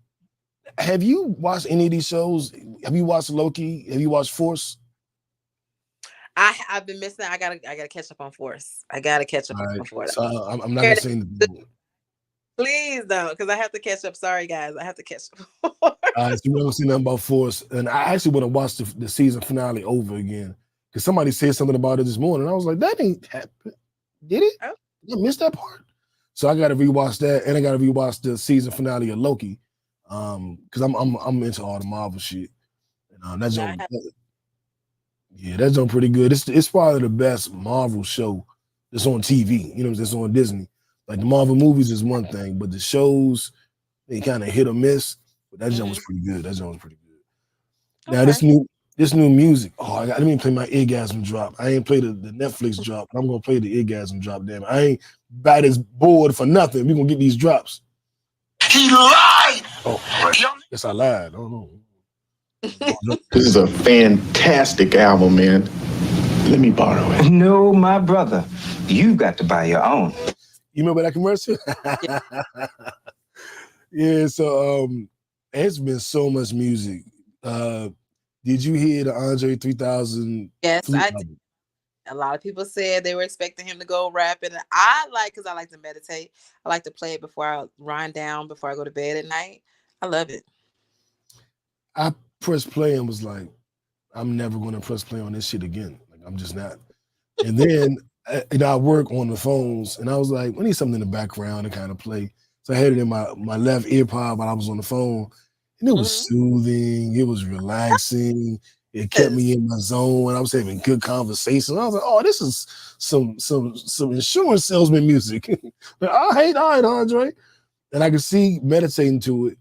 have you watched any of these shows? Have you watched Loki? Have you watched Force? I've been missing. I gotta catch up on Force. I gotta catch up on Force. So I'm not gonna say anything. Please don't, because I have to catch up. Sorry, guys, I have to catch up. So you haven't seen nothing about Force, and I actually want to watch the season finale over again because somebody said something about it this morning. I was like, that ain't happened. Did it? Oh. I missed that part. So I got to rewatch that, and I got to rewatch the season finale of Loki, because I'm into all the Marvel shit. And that joint pretty good. It's probably the best Marvel show that's on TV. You know, that's on Disney. Like the Marvel movies is one thing, but the shows they kind of hit or miss. But that joint was pretty good. Now this new music. Oh, let me play my orgasm drop. I ain't play the Netflix drop. I'm gonna play the orgasm drop. Damn it. I ain't about as bored for nothing. We gonna get these drops. He lied. Oh, yes, I lied. I don't know. This is a fantastic album, man. Let me borrow it. No, my brother. You've got to buy your own. You remember that commercial? Yeah, so it's been so much music. Did you hear the Andre 3000? Yes, I did. A lot of people said they were expecting him to go rapping. And because I like to meditate. I like to play it before I wind down, before I go to bed at night. I love it. I pressed play and was like, I'm never going to press play on this shit again. Like, I'm just not. And then I work on the phones, and I was like, I need something in the background to kind of play. So I had it in my left ear pod while I was on the phone, and it was soothing. It was relaxing. It kept me in my zone. I was having good conversation. I was like, oh, this is some insurance salesman music. All right, Andre. And I could see meditating to it,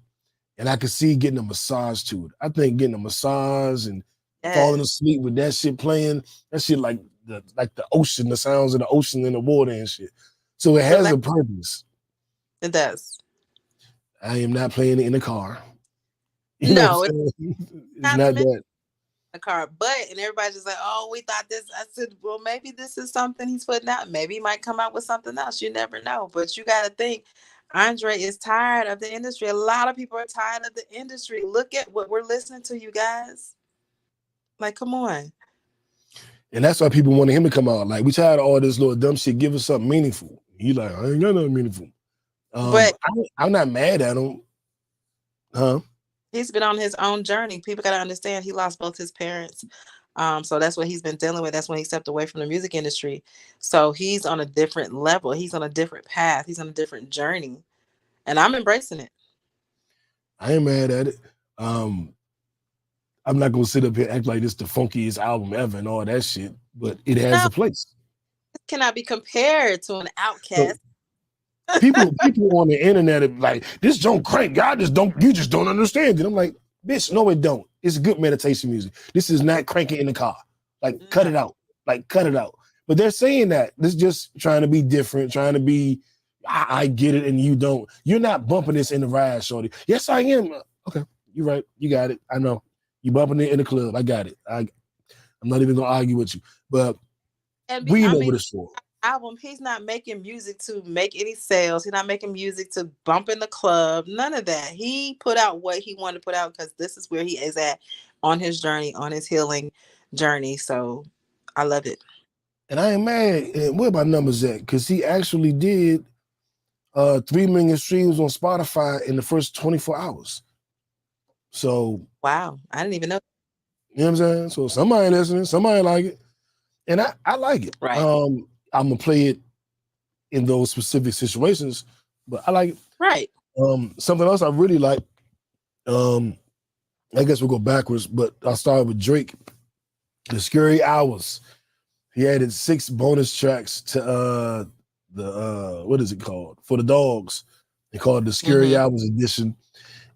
and I could see getting a massage to it. I think getting a massage and falling Yes, asleep with that shit playing, that shit like the ocean, the sounds of the ocean and the water and shit. So it has relax. a purpose. It does. I am not playing it in the car. You know No, what it's I'm saying? It's not to not mention that. the car, but and everybody's just like, oh, we thought this. I said, well, maybe this is something he's putting out. Maybe he might come out with something else. You never know. But you got to think, Andre is tired of the industry. A lot of people are tired of the industry. Look at what we're listening to, you guys. Like, come on. And that's why people wanted him to come out. Like, we tired of all this little dumb shit. Give us something meaningful. He like, I ain't got nothing meaningful. But I'm not mad at him. Huh? he's been on his own journey. People got to understand he lost both his parents. So that's what he's been dealing with. That's when he stepped away from the music industry. So he's on a different level. He's on a different path. He's on a different journey. And I'm embracing it. I ain't mad at it. I'm not gonna sit up here and act like this the funkiest album ever and all that shit, but it has No, a place. it cannot be compared to an So Outcast. people on the internet are like, this don't crank. You just don't understand it. I'm like, bitch, no, it don't. It's good meditation music. This is not cranking in the car. Like, cut it out. Like, cut it out. But they're saying that. This is just trying to be different, trying to be, I get it and you don't. You're not bumping this in the ride, shorty. Yes, I am. Okay, you're right. You got it. I know. You bumping it in the club. I got it. I'm not even gonna argue with you. But we know what it's for. Album, he's not making music to make any sales. He's not making music to bump in the club. None of that. He put out what he wanted to put out because this is where he is at on his journey, on his healing journey. So I love it. And I ain't mad. And where my numbers at? Because he actually did 3 million streams on Spotify in the first 24 hours. So wow, I didn't even know. You know what I'm saying? So somebody listening, somebody like it. And I like it. Right. I'm gonna play it in those specific situations, but I like it. Right. Something else I really like, I guess we'll go backwards, but I'll start with Drake. The Scary Hours. He added 6 bonus tracks to the what is it called? For the Dogs. They call it the Scary Hours edition.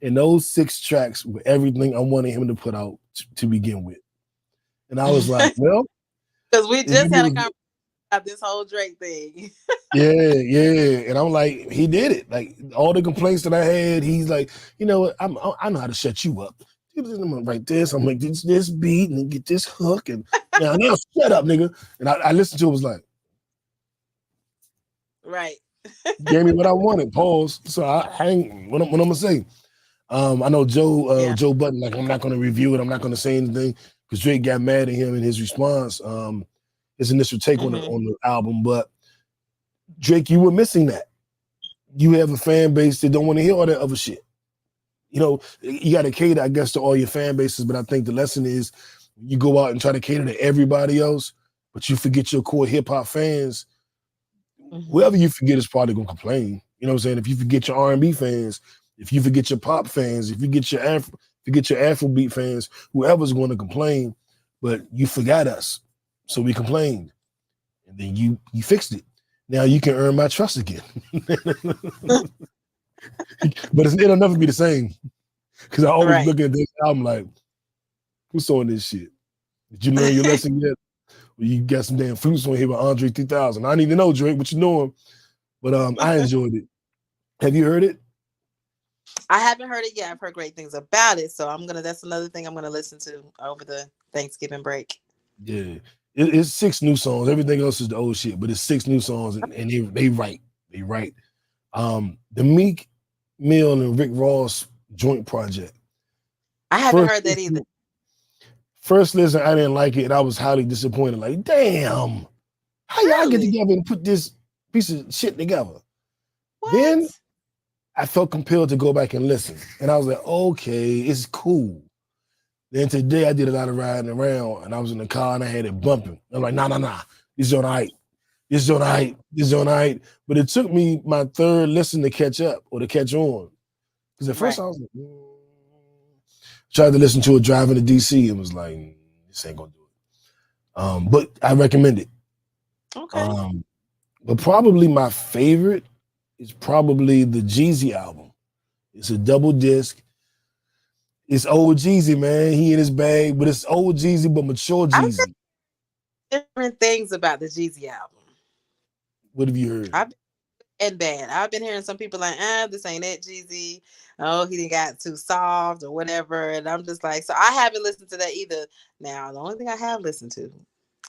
And those 6 tracks were everything I wanted him to put out to begin with. And I was like, well, because we just had a conversation about this whole Drake thing. yeah. And I'm like, he did it. Like all the complaints that I had, he's like, you know what? I know how to shut you up. I'm gonna write this. I'm like, this beat and get this hook and now shut up, nigga. And I listened to it, was like, right. Gave me what I wanted. Pause. So I hang. What I'm gonna say. I know Joe Button. Like I'm not gonna review it. I'm not gonna say anything because Drake got mad at him in his response. His initial take on the album, but Drake, you were missing that. You have a fan base that don't want to hear all that other shit. You know, you got to cater, I guess, to all your fan bases, but I think the lesson is you go out and try to cater to everybody else, but you forget your core hip-hop fans. Whoever you forget is probably going to complain. You know what I'm saying? If you forget your R&B fans, if you forget your pop fans, if you get your Afrobeat fans, whoever's going to complain, but you forgot us. So we complained. And then you fixed it. Now you can earn my trust again. But it'll never be the same. Because I always look at this album like, who's on this shit? Did you learn your lesson yet? Well, you got some damn fruits on here with Andre 3000. I don't even know Drake, but you know him. But I enjoyed it. Have you heard it? I haven't heard it yet. I've heard great things about it. So that's another thing I'm gonna listen to over the Thanksgiving break. Yeah. It's 6 new songs. Everything else is the old shit, but it's 6 new songs and they write. They write. The Meek Mill and Rick Ross joint project. I haven't heard that either. First listen, I didn't like it, and I was highly disappointed. Like, damn, how y'all get together and put this piece of shit together? What? Then I felt compelled to go back and listen, and I was like, okay, it's cool. Then today I did a lot of riding around, and I was in the car and I had it bumping. I'm like, nah, this is all right. This is all right. This is all right. But it took me my 3rd listen to catch up or to catch on. Because at first I was like, tried to listen to it driving to DC and was like, this ain't gonna do it. But I recommend it. Okay. But probably my favorite is probably the Jeezy album. It's a double disc. It's old Jeezy, man. He in his bag, but it's old Jeezy, but mature I've Jeezy. heard different things about the Jeezy album. What have you heard? And bad. I've been hearing some people like, this ain't it, Jeezy. Oh, he didn't got too soft or whatever. And I'm just like, so I haven't listened to that either. Now, the only thing I have listened to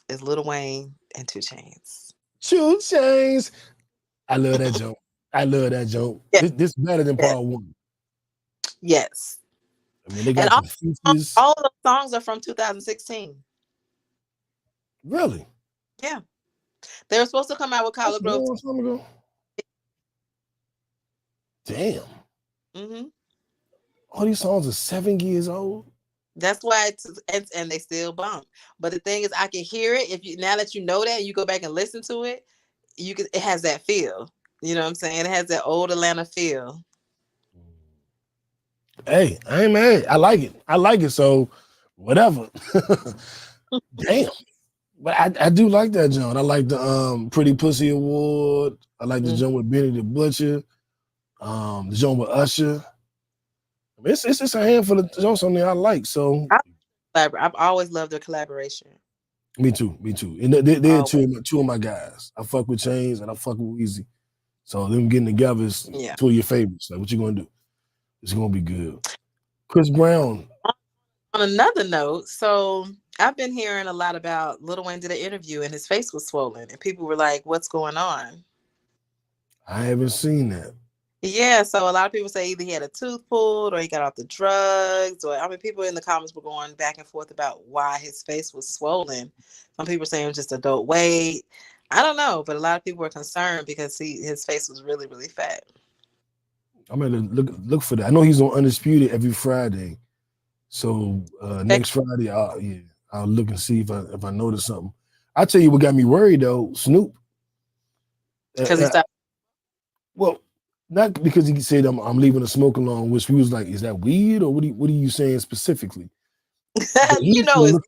is Lil Wayne and 2 Chainz. 2 Chainz. I love that joke. I love that joke. Yeah. This better than part 1. Yes. I mean, they And got the features. all those songs are from 2016. Really? Yeah. They were supposed to come out with That's Collard a Grove. long time ago. Damn. Mm-hmm. All these songs are 7 years old. That's why and they still bump. But the thing is, I can hear it. If you now that you know that, you go back and listen to it, it has that feel. You know what I'm saying? It has that old Atlanta feel. Hey, I ain't mad. I like it. So whatever. Damn. But I do like that joint. I like the Pretty Pussy Award. I like the joint with Benny the Butcher. The joint with Usher. I mean, it's a handful of joints on there I like. So I've always loved their collaboration. Me too. And they're two of my guys. I fuck with Chainz and I fuck with Weezy. So them getting together is two of your favorites. Like, what you gonna do? It's gonna be good. Chris Brown. On another note, so I've been hearing a lot about Lil Wayne did an interview and his face was swollen and people were like, what's going on? I haven't seen that. Yeah, so a lot of people say either he had a tooth pulled or he got off the drugs, or people in the comments were going back and forth about why his face was swollen. Some people saying it was just adult weight. I don't know, but a lot of people were concerned because his face was really, really fat. I'm gonna look for that. I know he's on Undisputed every Friday. So next Friday, I'll look and see if I notice something. I'll tell you what got me worried though, Snoop. Because he stopped. Well, not because he said I'm leaving the smoke alone, which we was like, is that weed or what are you saying specifically? You know,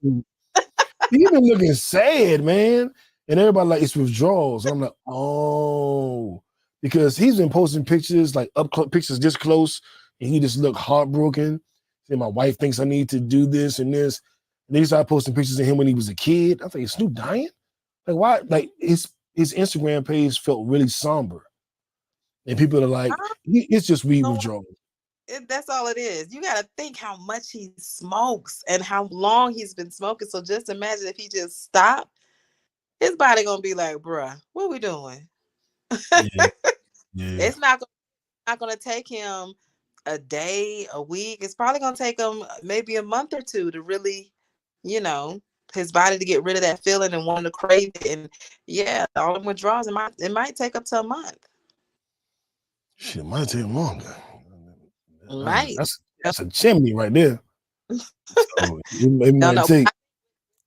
he's been looking sad, man. And everybody like it's withdrawals. And I'm like, oh, because he's been posting pictures like pictures this close, and he just looked heartbroken. Saying my wife thinks I need to do this and this. And then he started posting pictures of him when he was a kid. I think, is Snoop dying? Like, why? Like his Instagram page felt really somber. And people are like, it's just weed withdrawal. That's all it is. You got to think how much he smokes and how long he's been smoking. So just imagine if he just stopped, his body gonna be like, bruh, what we doing? Yeah. It's not gonna take him a day, a week. It's probably gonna take him maybe a month or two to really, his body to get rid of that feeling and wanting to crave it. And all the withdrawals, it might take up to a month. Shit, it might take longer. Right. That's a chimney right there. So it might take.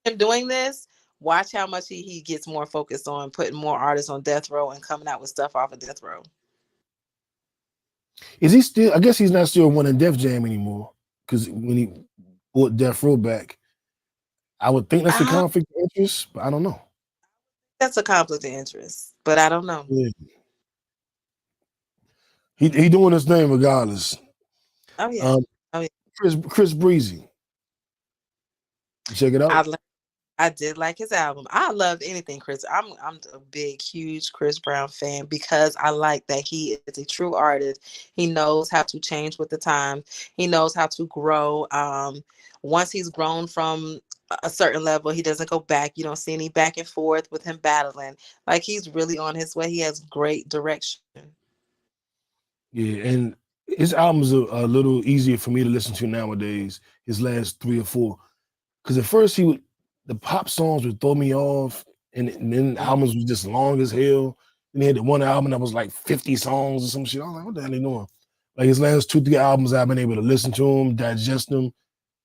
Him doing this, watch how much he gets more focused on putting more artists on death row and coming out with stuff off of death row. Is he still? I guess he's not still running Def Jam anymore because when he bought Death Row back, I would think that's a conflict of interest, but I don't know. That's a conflict of interest, but I don't know. Yeah. He doing his thing regardless. Oh yeah. Chris Breezy. Check it out. I did like his album. I loved anything Chris. I'm a big, huge Chris Brown fan because I like that he is a true artist. He knows how to change with the time. He knows how to grow. Once he's grown from a certain level, he doesn't go back. You don't see any back and forth with him battling. Like he's really on his way. He has great direction. Yeah, and his albums are a little easier for me to listen to nowadays. His last 3 or 4, because at first the pop songs would throw me off, and then the albums was just long as hell. And he had the one album that was like 50 songs or some shit. I was like, what the hell are they doing? Like his last 2, 3 albums, I've been able to listen to them, digest them,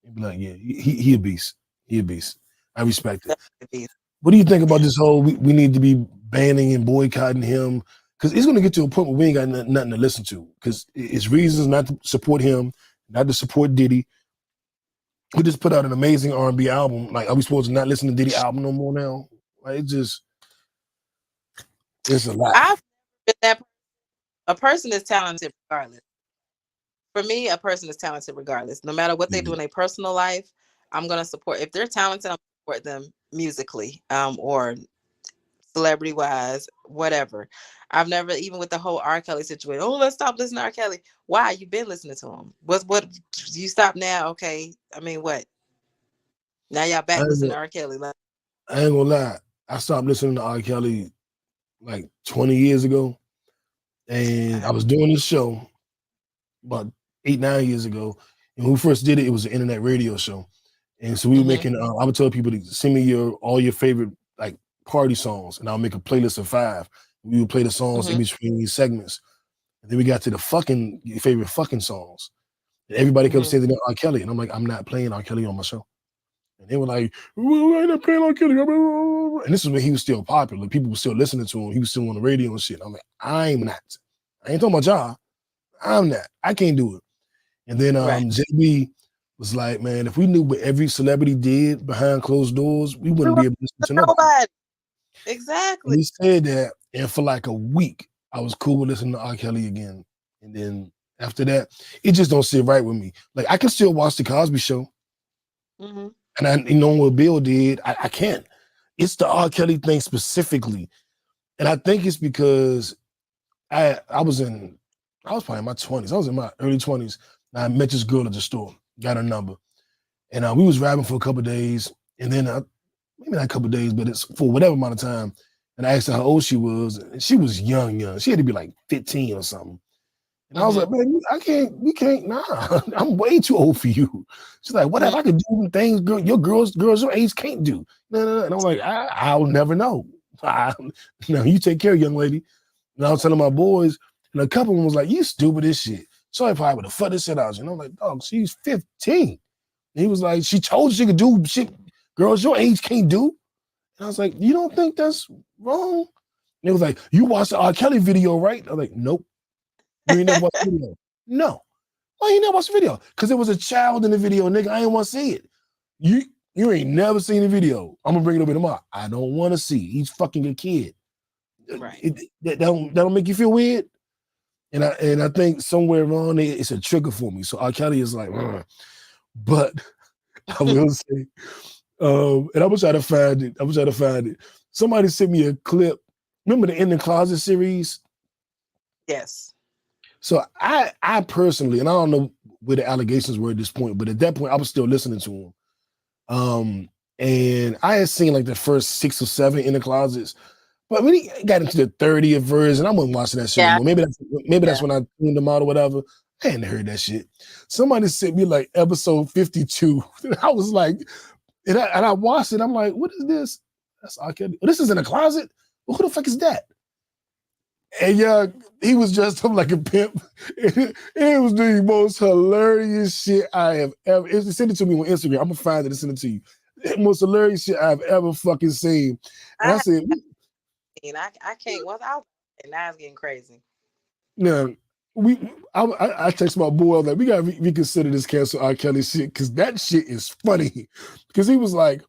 and be like, yeah, he a beast. He a beast. I respect it. What do you think about this whole we need to be banning and boycotting him? Because it's going to get to a point where we ain't got nothing to listen to. Because it's reasons not to support him, not to support Diddy. He just put out an amazing R&B album. Like, are we supposed to not listen to Diddy album no more now? Like, it's a lot. A person is talented regardless. For me, a person is talented regardless. No matter what they do in their personal life, I'm gonna support. If they're talented, I'm gonna support them musically, or celebrity wise, whatever. I've never, even with the whole R. Kelly situation. Oh, let's stop listening to R. Kelly. Why? You've been listening to him. What? You stop now? Okay. I mean, what? Now y'all back listening to R. Kelly? Like, I ain't gonna lie. I stopped listening to R. Kelly like 20 years ago, and I was doing this show about 8-9 years ago. And when we first did it, it was an internet radio show, and so we were making. I would tell people to send me all your favorite like party songs, and I'll make a playlist of 5. We would play the songs in between these segments, and then we got to the your favorite fucking songs. And everybody kept saying that R. Kelly, and I'm like, I'm not playing R. Kelly on my show. And they were like, well, I ain't not playing R. Kelly. And this is when he was still popular. People were still listening to him. He was still on the radio and shit. I'm like, I'm not. I ain't talking about y'all. I'm not. I can't do it. And then JB was like, man, if we knew what every celebrity did behind closed doors, we wouldn't be able to listen to nobody. Exactly. And he said that, and for like a week, I was cool with listening to R. Kelly again. And then after that, it just don't sit right with me. Like, I can still watch The Cosby Show. And I, what Bill did, I can't. It's the R. Kelly thing specifically. And I think it's because I was probably in my 20s. I was in my early 20s. And I met this girl at the store, got her number. And we was rapping for a couple of days. And then maybe not a couple of days, but it's for whatever amount of time. And I asked her how old she was. And she was young. She had to be like 15 or something. And I was like, man, we can't, nah, I'm way too old for you. She's like, whatever, I can do things girls your age can't do. No. And I'm like, I'll never know. No, you take care, young lady. And I was telling my boys, and a couple of them was like, you stupid as shit. So I probably would have fucked this shit out. And I'm like, dog, she's 15. And he was like, she told you she could do shit girls your age can't do. And I was like, you don't think that's wrong? And it was like, you watched the R. Kelly video, right? I was like, nope. You ain't never watched the video? No. Why you never watched the video? Because there was a child in the video, nigga. I ain't want to see it. You ain't never seen the video. I'm gonna bring it over tomorrow. I don't want to see. He's fucking a kid. Right. That don't make you feel weird. And I think somewhere around there, it's a trigger for me. So R. Kelly is like, but I will say, and I'm gonna try to find it. Somebody sent me a clip. Remember the In the Closet series? Yes. So I personally, and I don't know where the allegations were at this point, but at that point I was still listening to him. And I had seen like the first 6 or 7 In the Closets, but when he got into the 30th version, I wasn't watching that shit anymore. Maybe that's when I tuned them out or whatever. I hadn't heard that shit. Somebody sent me like episode 52. And I was like, and I watched it. I'm like, what is this? That's R. Kelly. Oh, this is In the Closet? Well, who the fuck is that? And yeah, he was dressed up like a pimp. It was the most hilarious shit I have ever. Send it to me on Instagram. I'm gonna find it and send it to you. The most hilarious shit I've ever fucking seen. And I said, I can't. What's out? And now it's getting crazy. Now, I text my boy, I was like, we gotta reconsider this cancel R. Kelly shit, because that shit is funny. Because he was like,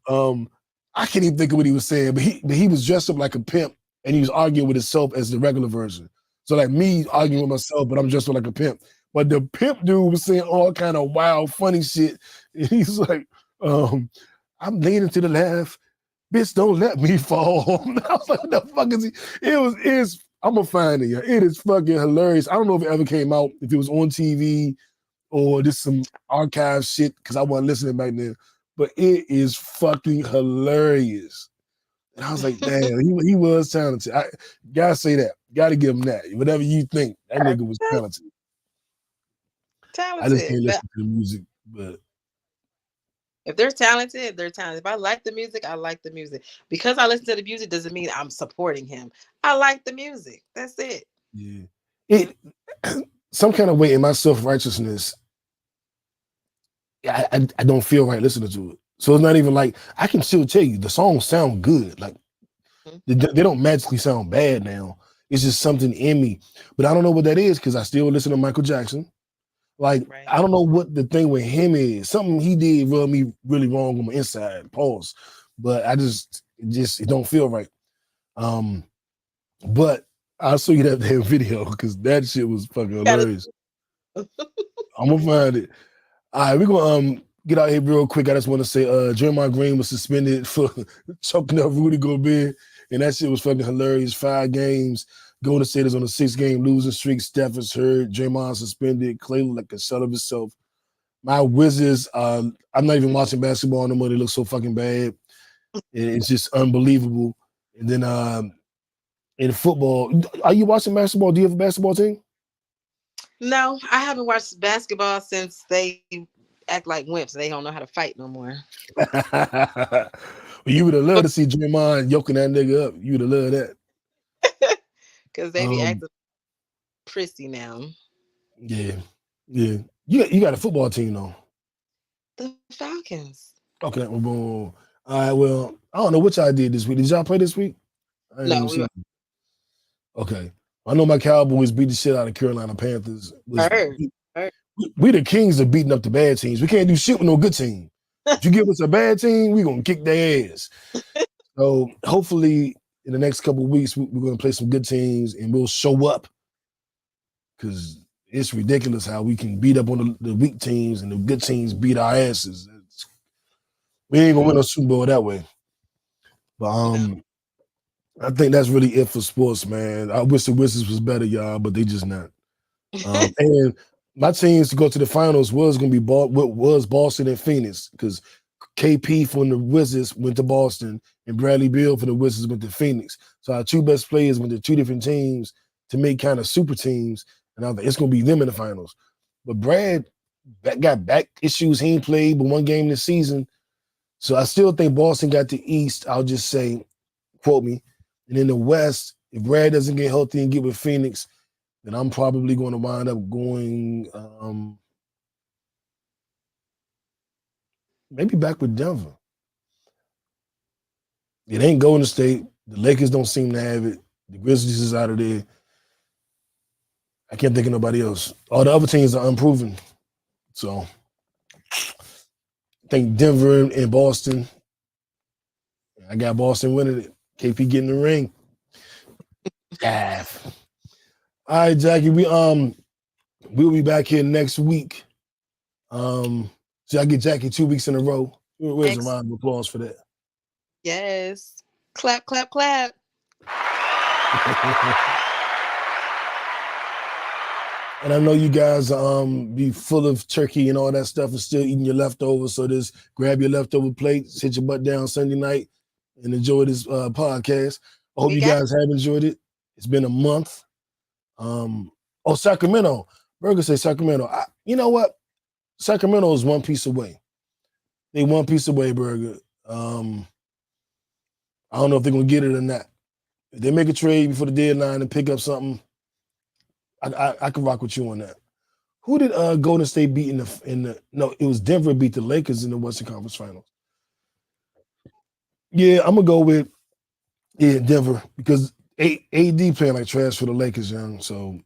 I can't even think of what he was saying, but he was dressed up like a pimp. And he was arguing with himself as the regular version. So like me arguing with myself, but I'm dressed like a pimp. But the pimp dude was saying all kind of wild, funny shit. And he's like, I'm leaning to the left. Bitch, don't let me fall. And I was like, what the fuck is he? I'm gonna find it. Yeah. It is fucking hilarious. I don't know if it ever came out, if it was on TV or just some archive shit, because I wasn't listening back then. But it is fucking hilarious. And I was like, damn, he was talented. I gotta say that. Gotta give him that. Whatever you think, that nigga was talented. I just can't listen to the music, but if they're talented, they're talented. If I like the music, I like the music. Because I listen to the music doesn't mean I'm supporting him. I like the music. That's it. Yeah. It some kind of way in my self-righteousness, I don't feel right listening to it. So it's not even like, I can still tell you the songs sound good. Like they don't magically sound bad now. It's just something in me. But I don't know what that is, because I still listen to Michael Jackson. Like, I don't know what the thing with him is. Something he did rubbed me really wrong on my inside. Pause. But it don't feel right. But I'll show you that damn video because that shit was fucking hilarious. I'm gonna find it. All right, we're gonna get out here real quick. I just want to say Draymond Green was suspended for choking up Rudy Gobert, and that shit was fucking hilarious. 5 games. Golden State is on a 6-game losing streak. Steph is hurt. Draymond suspended. Clay looked like a shell of himself. My Wizards, I'm not even watching basketball anymore. They look so fucking bad. It's just unbelievable. And then in football, are you watching basketball? Do you have a basketball team? No, I haven't watched basketball since they act like wimps. They don't know how to fight no more. Well, you would have loved to see Draymond yoking that nigga up. You would have loved that. Because they be acting prissy now. Yeah. You got a football team though. The Falcons. Okay. Well, all right. Well, I don't know what y'all did this week. Did y'all play this week? No. Okay. I know my Cowboys beat the shit out of Carolina Panthers. Heard. We the kings of beating up the bad teams. We can't do shit with no good team. If you give us a bad team, we're gonna kick their ass. So hopefully in the next couple of weeks, we're gonna play some good teams and we'll show up. Because it's ridiculous how we can beat up on the weak teams and the good teams beat our asses. We ain't gonna win a Super Bowl that way. But I think that's really it for sports, man. I wish the Wizards was better, y'all, but they just not. And my teams to go to the finals was gonna be Boston and Phoenix because KP from the Wizards went to Boston and Bradley Beal from the Wizards went to Phoenix. So our 2 best players went to 2 different teams to make kind of super teams, and I was like, it's gonna be them in the finals. But Brad got back issues. He ain't played but 1 game this season, so I still think Boston got the East. I'll just say, quote me. And in the West, if Brad doesn't get healthy and get with Phoenix, then I'm probably going to wind up going maybe back with Denver. It ain't Golden State. The Lakers don't seem to have it. The Grizzlies is out of there. I can't think of nobody else. All the other teams are unproven. So I think Denver and Boston. I got Boston winning it. KP getting the ring. All right, Jackie. We'll be back here next week. So I get Jackie 2 weeks in a row. Where's a round of applause for that? Yes. Clap, clap, clap. And I know you guys be full of turkey and all that stuff and still eating your leftovers. So just grab your leftover plate, sit your butt down Sunday night, and enjoy this podcast. I hope you guys have enjoyed it. It's been a month. Sacramento. Burger say Sacramento. You know what? Sacramento is 1 piece away. They 1 piece away, Burger. I don't know if they're going to get it or not. If they make a trade before the deadline and pick up something, I can rock with you on that. Who did Golden State beat no, it was Denver beat the Lakers in the Western Conference Finals. Yeah, I'm gonna go with Denver because AD playing like trash for the Lakers, young. So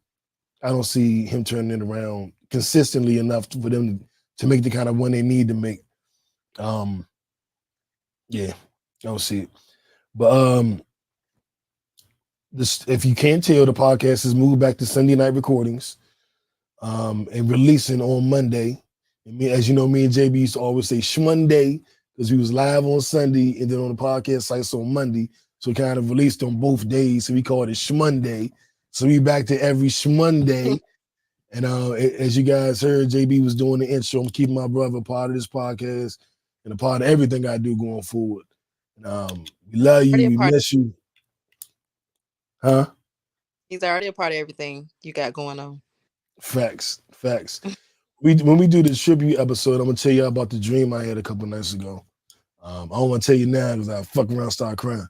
I don't see him turning it around consistently enough for them to make the kind of one they need to make. Yeah, I don't see it. But if you can't tell, the podcast has moved back to Sunday night recordings and releasing on Monday. And as you know, me and JB used to always say Shmonday because we was live on Sunday and then on the podcast sites on Monday. So we kind of released on both days. So we called it Shmonday. So we back to every Shmonday. And as you guys heard, JB was doing the intro. I'm keeping my brother part of this podcast and a part of everything I do going forward. And, we love you. We miss you. Huh? He's already a part of everything you got going on. Facts. When we do the tribute episode, I'm gonna tell you about the dream I had a couple nights ago. I don't want to tell you now because I fuck around, start crying.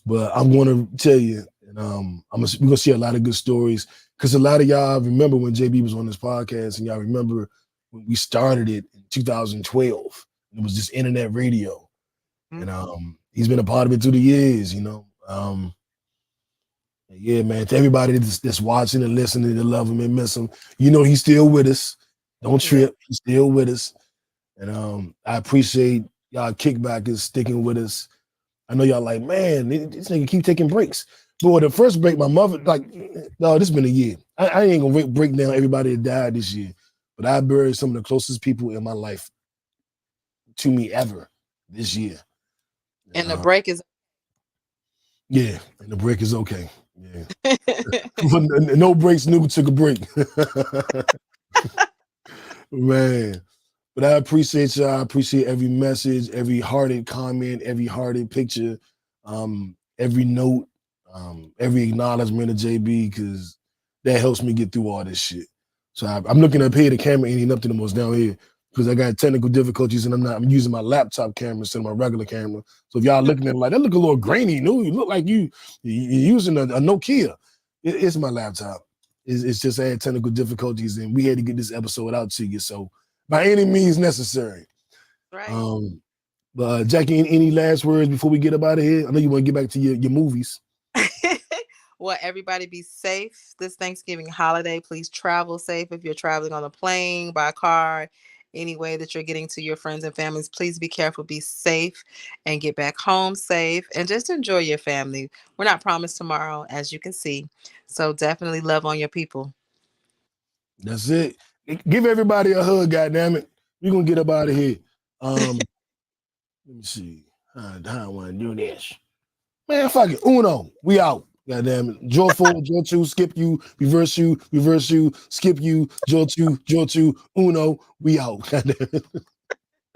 But I'm going to tell you, and we're gonna see a lot of good stories because a lot of y'all remember when JB was on this podcast, and y'all remember when we started it in 2012. It was just internet radio, and he's been a part of it through the years, you know. Yeah, man. To everybody that's watching and listening, to love him and miss him, you know he's still with us. Don't trip. He's still with us. And I appreciate y'all Kickback is sticking with us. I know y'all like, man, this nigga keep taking breaks. Boy, the first break, my mother, like, no, this been a year. I ain't gonna break down everybody that died this year, but I buried some of the closest people in my life to me ever this year. And the break is yeah, and the break is okay. Yeah. No breaks, nigga took a break. Man. But I appreciate y'all. I appreciate every message, every hearted comment, every hearted picture, every note, every acknowledgement of JB, because that helps me get through all this shit. So I'm looking up here, the camera ain't up to the most down here because I got technical difficulties and I'm using my laptop camera instead of my regular camera. So if y'all looking at it like that look a little grainy, no, you look like you're using a Nokia. It's my laptop. It's just I had technical difficulties and we had to get this episode out to you. So by any means necessary. right. But Jackie, any last words before we get up out of here? I know you want to get back to your movies. Well, everybody be safe this Thanksgiving holiday. Please travel safe if you're traveling on a plane, by car, any way that you're getting to your friends and families. Please be careful, be safe, and get back home safe. And just enjoy your family. We're not promised tomorrow, as you can see. So definitely love on your people. That's it. Give everybody a hug, goddammit. We're going to get up out of here. Let me see. How I want to do this. Man, fuck it. Uno. We out. Goddamn it. Draw forward, draw two, skip you, reverse you, skip you, draw two, Uno. We out. Goddamn it.